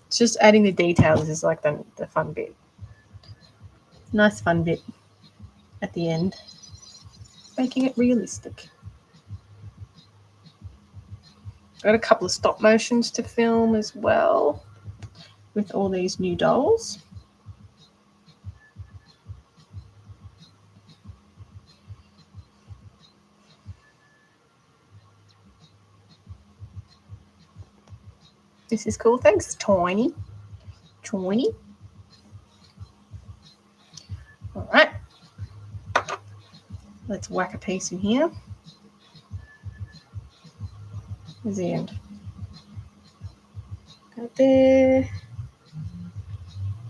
It's just adding the details is like the fun bit. Nice fun bit at the end. Making it realistic. Got a couple of stop motions to film as well with all these new dolls. This is cool. Thanks, Tiny. Tiny. All right. Let's whack a piece in here. There's the end. Go there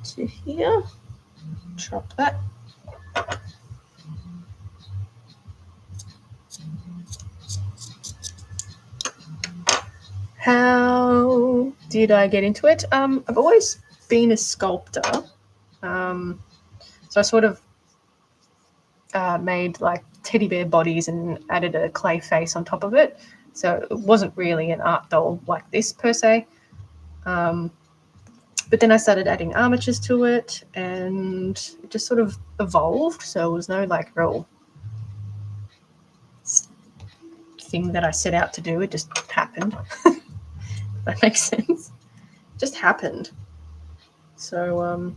to here. Chop that. How did I get into it? I've always been a sculptor. So I sort of made like teddy bear bodies and added a clay face on top of it. So it wasn't really an art doll like this per se. But then I started adding armatures to it and it just sort of evolved. So it was no like real thing that I set out to do. It just happened. That makes sense. It just happened. So,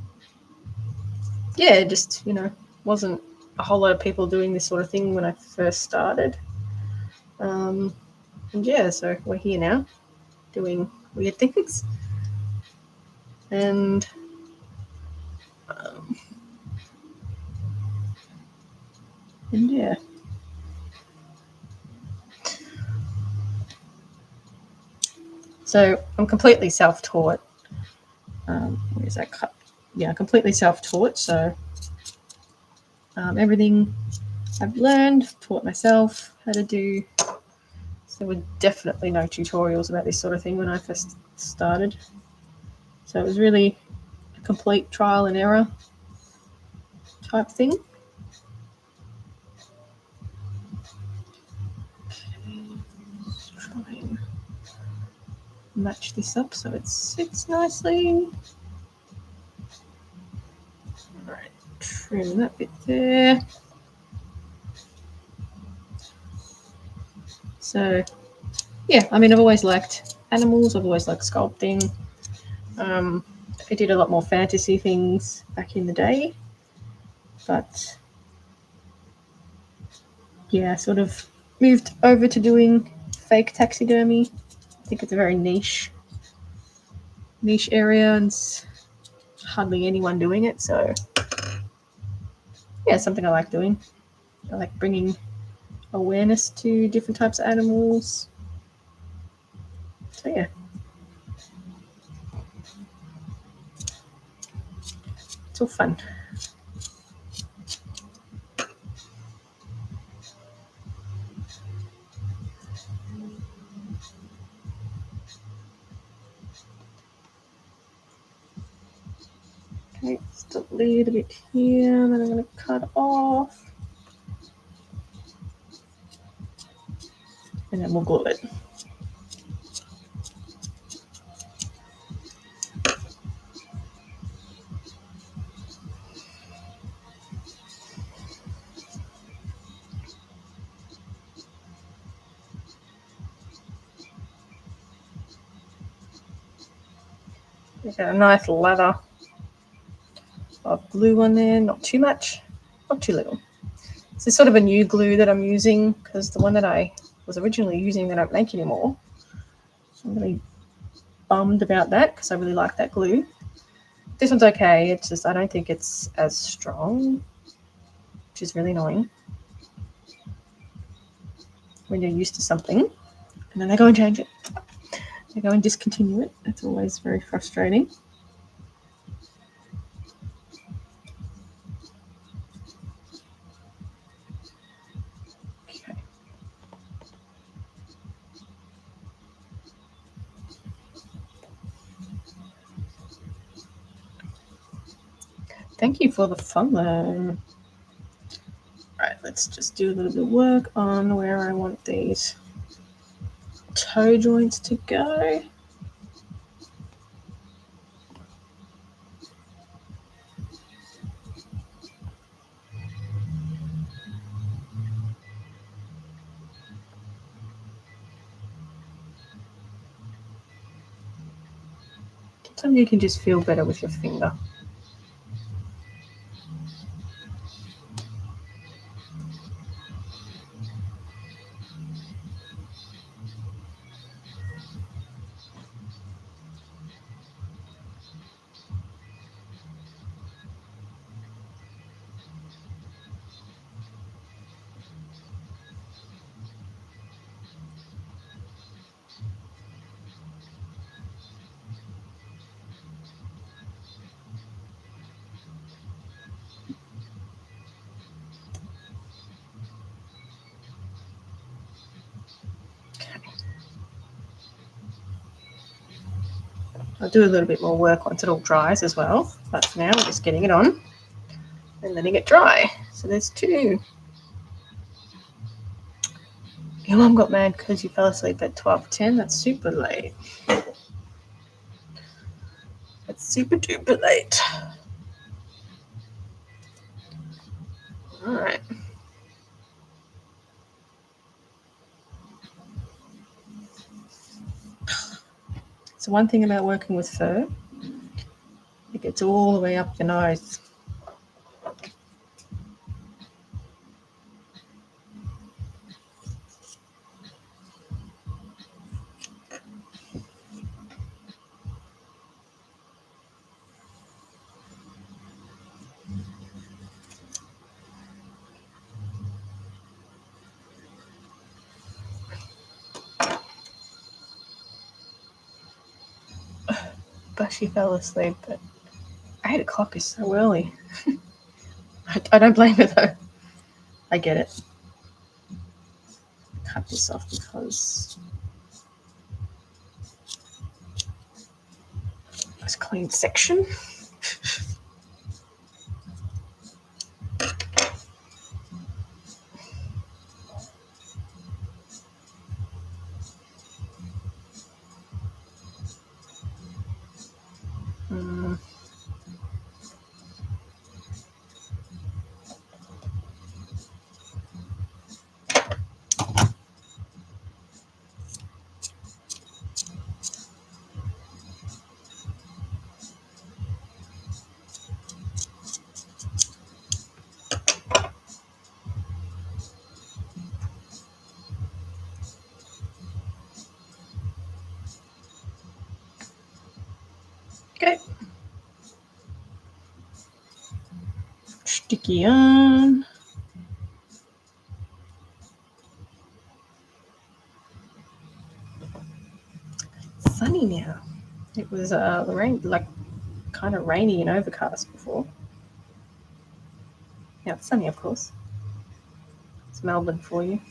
yeah, it just, wasn't a whole lot of people doing this sort of thing when I first started. And yeah, so we're here now doing weird things. And yeah. So I'm completely self-taught. Where's that cut? Yeah, completely self-taught. So everything I've learned, taught myself how to do. So there were definitely no tutorials about this sort of thing when I first started. So it was really a complete trial and error type thing. Okay, let's try and match this up so it sits nicely. All right, trim that bit there. So, yeah, I mean, I've always liked animals. I've always liked sculpting. I did a lot more fantasy things back in the day, but yeah, sort of moved over to doing fake taxidermy. I think it's a very niche area, and hardly anyone doing it. So yeah, something I like doing. I like bringing awareness to different types of animals. So yeah, it's all fun. Okay, just a little bit here, and then I'm going to cut off, and then we'll glue it. Get a nice lather of glue on there, not too much, not too little. This is sort of a new glue that I'm using because the one that I was originally using that I don't make anymore. I'm really bummed about that because I really like that glue. This one's okay, it's just I don't think it's as strong, which is really annoying when you're used to something and then they go and change it. They go and discontinue it. It's always very frustrating. Okay. Thank you for the follow. Alright, let's just do a little bit of work on where I want these toe joints to go. Sometimes you can just feel better with your finger. I'll do a little bit more work once it all dries as well, but for now we're just getting it on and letting it dry. So there's two. Your mum got mad because you fell asleep at 12:10. That's super late. That's super duper late. All right. So one thing about working with fur, it gets all the way up your nose. But she fell asleep. But 8 o'clock is so early. I don't blame her though. I get it. Cut this off because it's a clean section. sticky on. Sunny now. It was rain, like kind of rainy and overcast before. Now it's sunny, of course. It's Melbourne for you.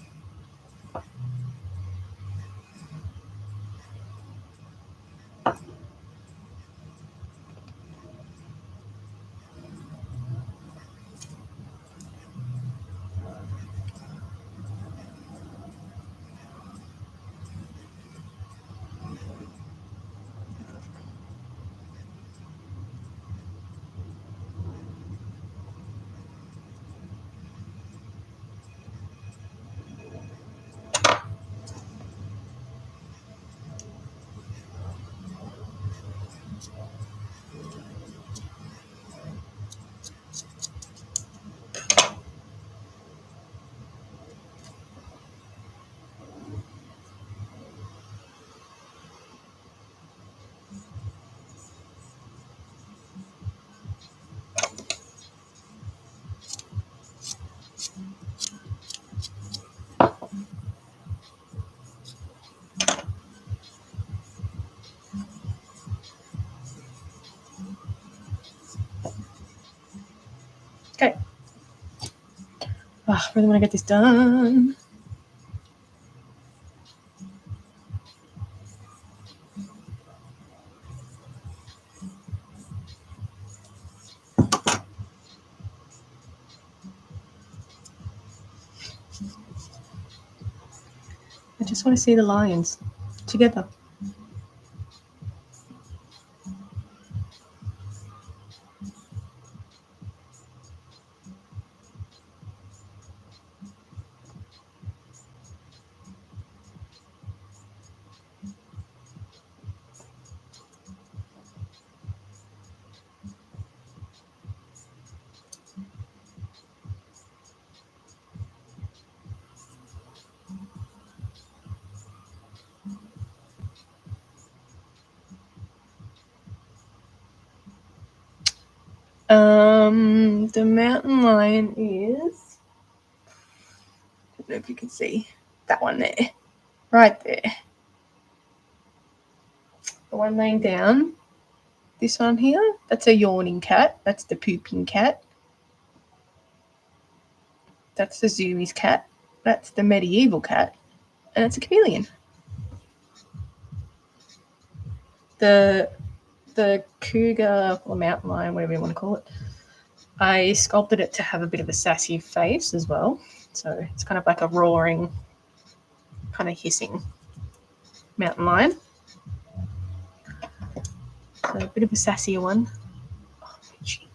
Okay. Oh, I really want to get this done. I just want to see the lions together. The mountain lion is, I don't know if you can see that one there, right there. The one laying down, this one here, that's a yawning cat. That's the pooping cat. That's the Zoomies cat. That's the medieval cat. And it's a chameleon. The cougar or mountain lion, whatever you want to call it, I sculpted it to have a bit of a sassy face as well. So it's kind of like a roaring, kind of hissing mountain lion. So a bit of a sassier one. Oh, gee.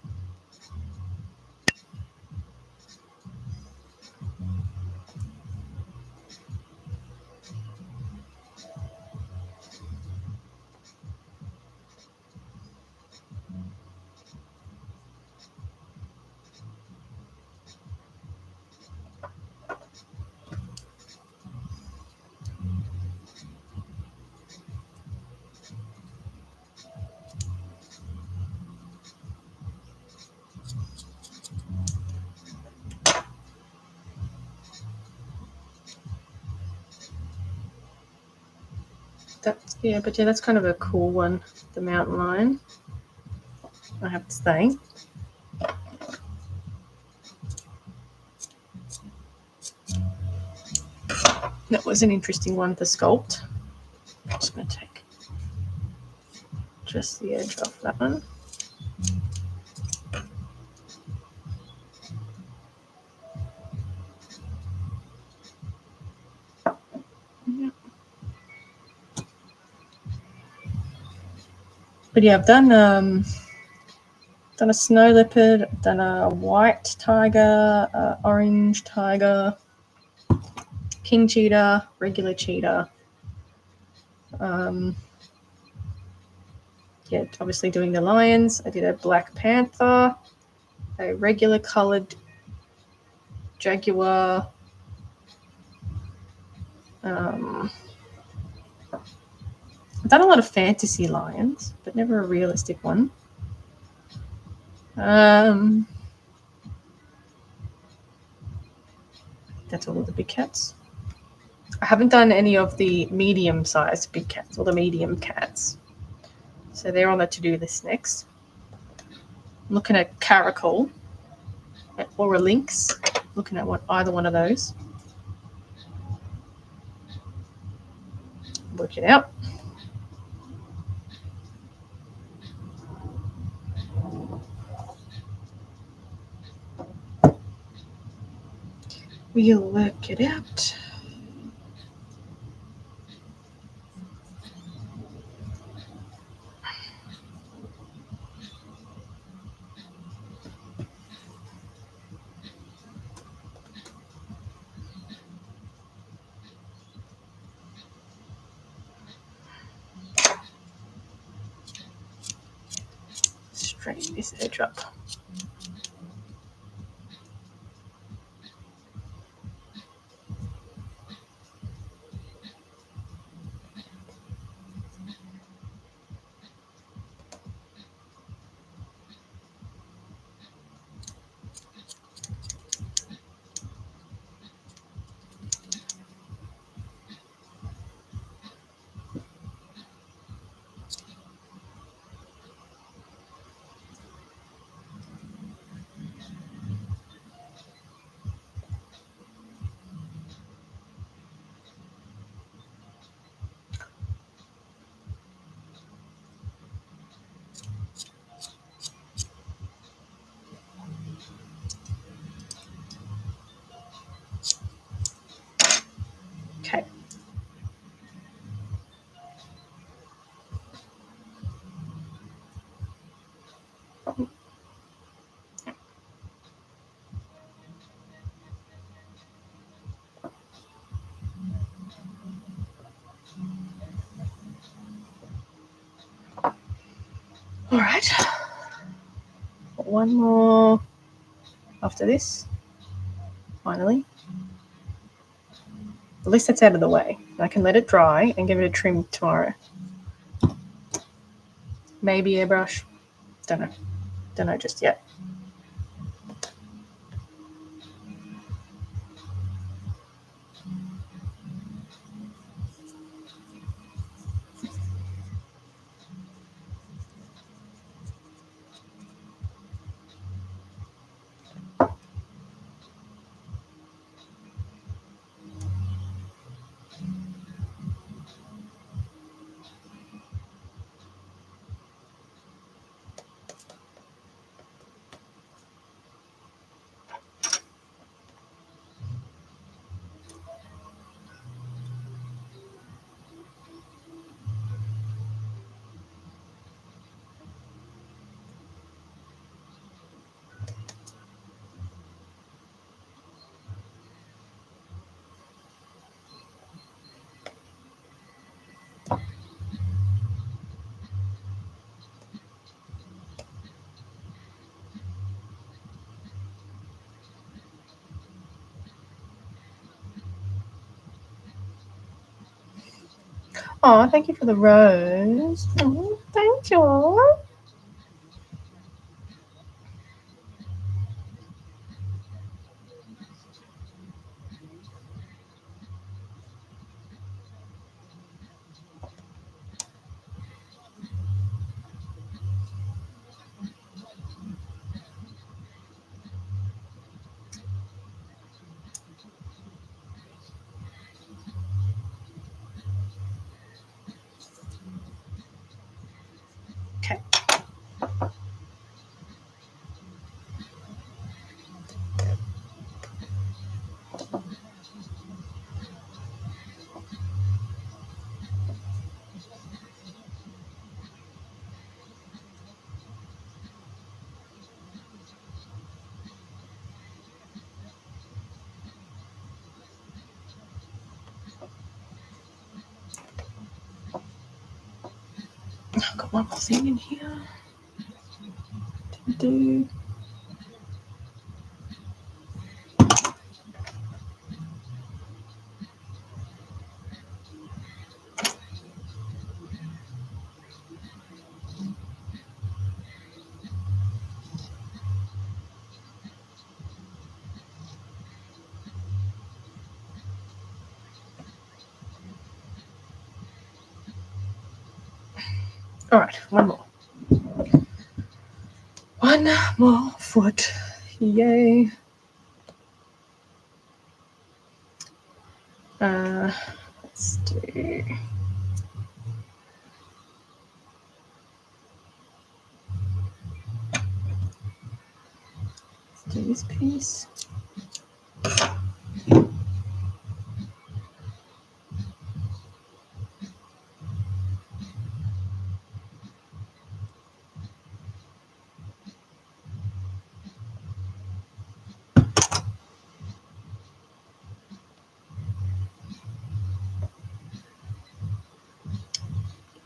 That's kind of a cool one, the mountain lion, I have to say. That was an interesting one to sculpt. I'm just going to take just the edge off that one. But yeah, I've done a snow leopard, I've done a white tiger, orange tiger, king cheetah, regular cheetah. Yeah, obviously doing the lions. I did a black panther, a regular coloured jaguar. I've done a lot of fantasy lions, but never a realistic one. That's all of the big cats. I haven't done any of the medium-sized big cats or the medium cats. So they're on the to-do list next. I'm looking at caracal or a lynx. Looking at either one of those. Work it out. We'll work it out. Straighten this edge up. Okay. All right. One more after this. Finally. At least that's out of the way. I can let it dry and give it a trim tomorrow. Maybe airbrush. Don't know. Don't know just yet. Oh, thank you for the rose. Oh, thank you. Okay. I've got one more thing in here to do. All right, one more. One more foot. Yay. Let's do. Let's do this piece.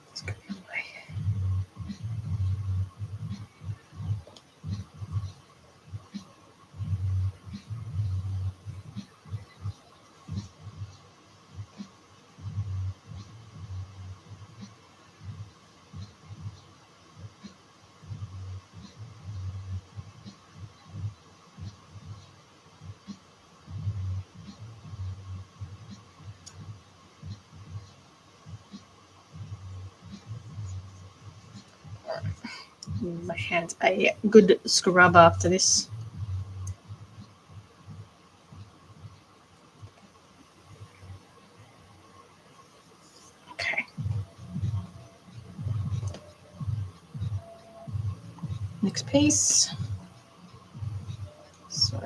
Let's go the other way. My hands a good scrub after this. Okay. Next piece. So.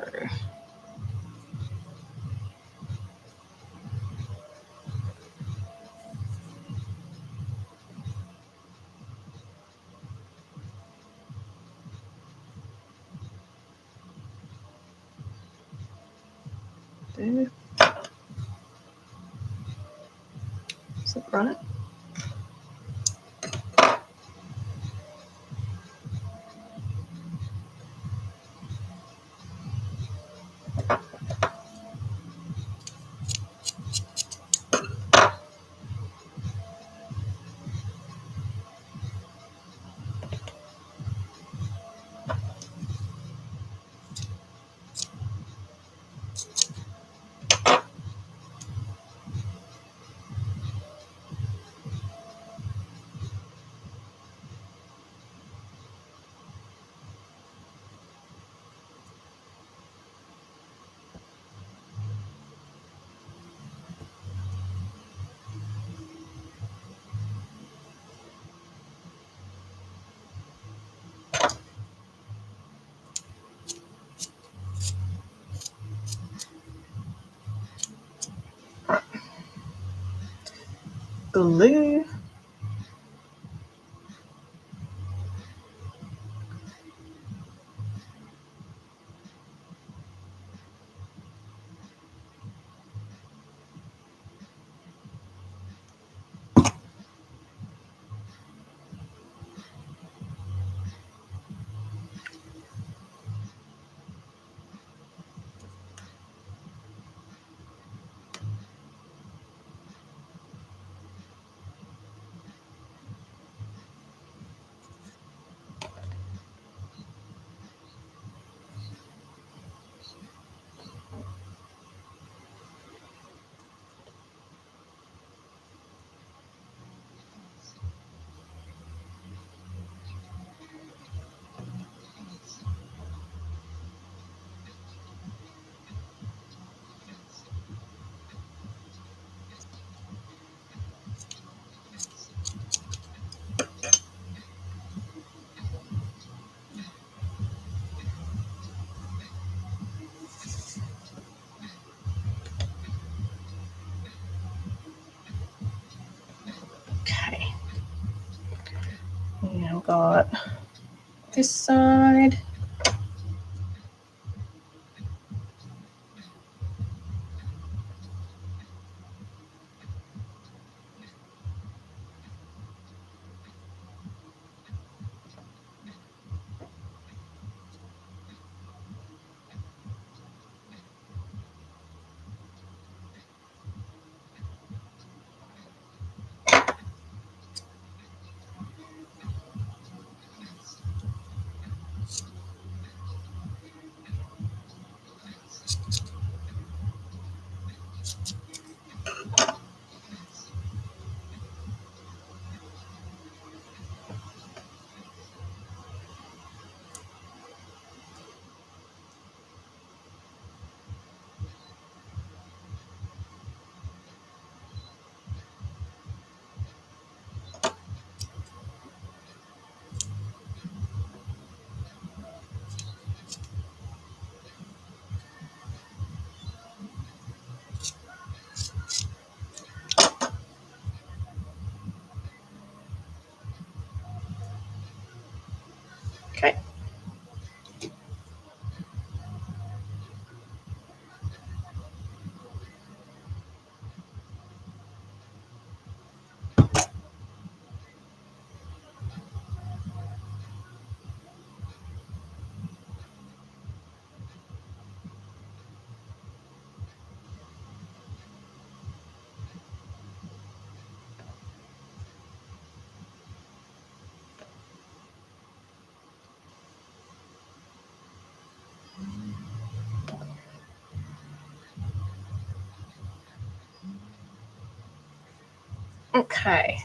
There. Is that right? Glue. Okay. Now I've got this side. Okay.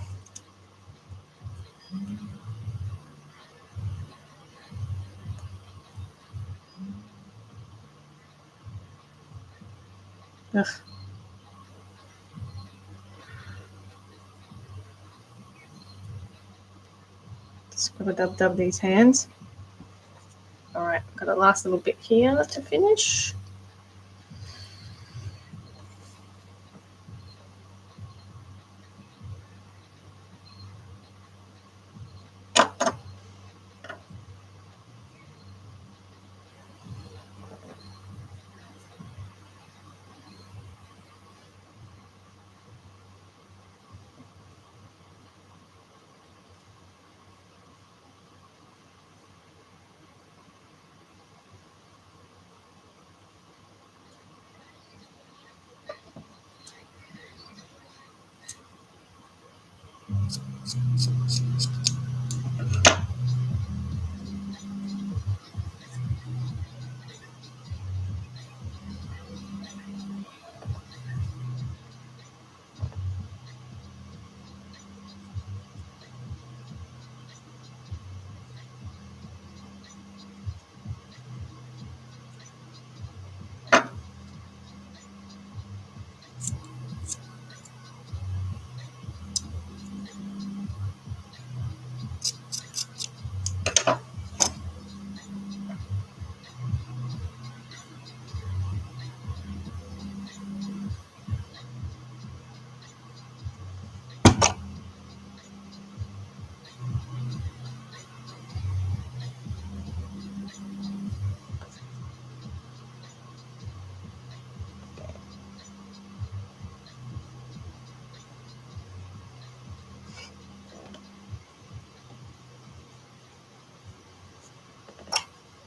Ugh. Scrub these hands. All right, got a last little bit here to finish.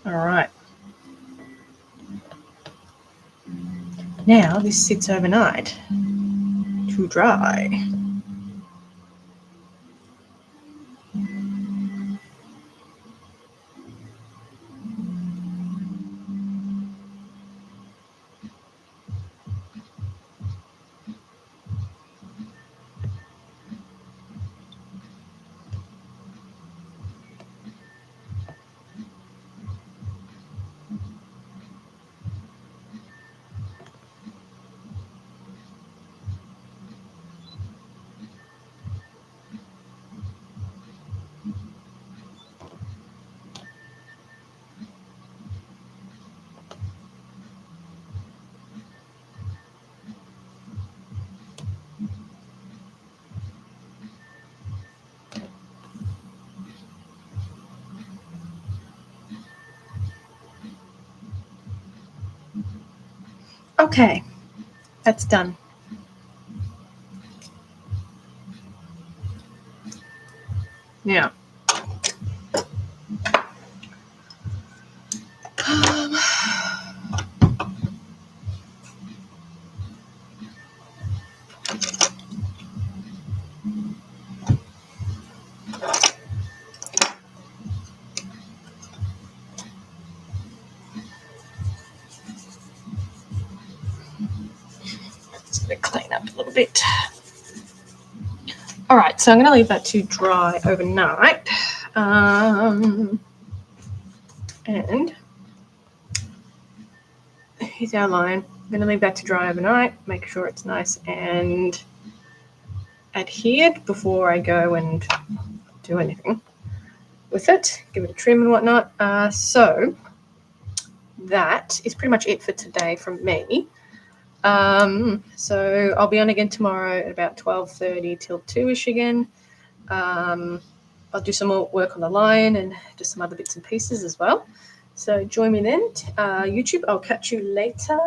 All right. Now this sits overnight to dry. Okay, that's done. Yeah. Just going to clean up a little bit. All right, so I'm going to leave that to dry overnight. And here's our line. I'm going to leave that to dry overnight, make sure it's nice and adhered before I go and do anything with it, give it a trim and whatnot. So that is pretty much it for today from me. So I'll be on again tomorrow at about 12:30 till 2ish again. I'll do some more work on the line and just some other bits and pieces as well. So join me then. YouTube, I'll catch you later.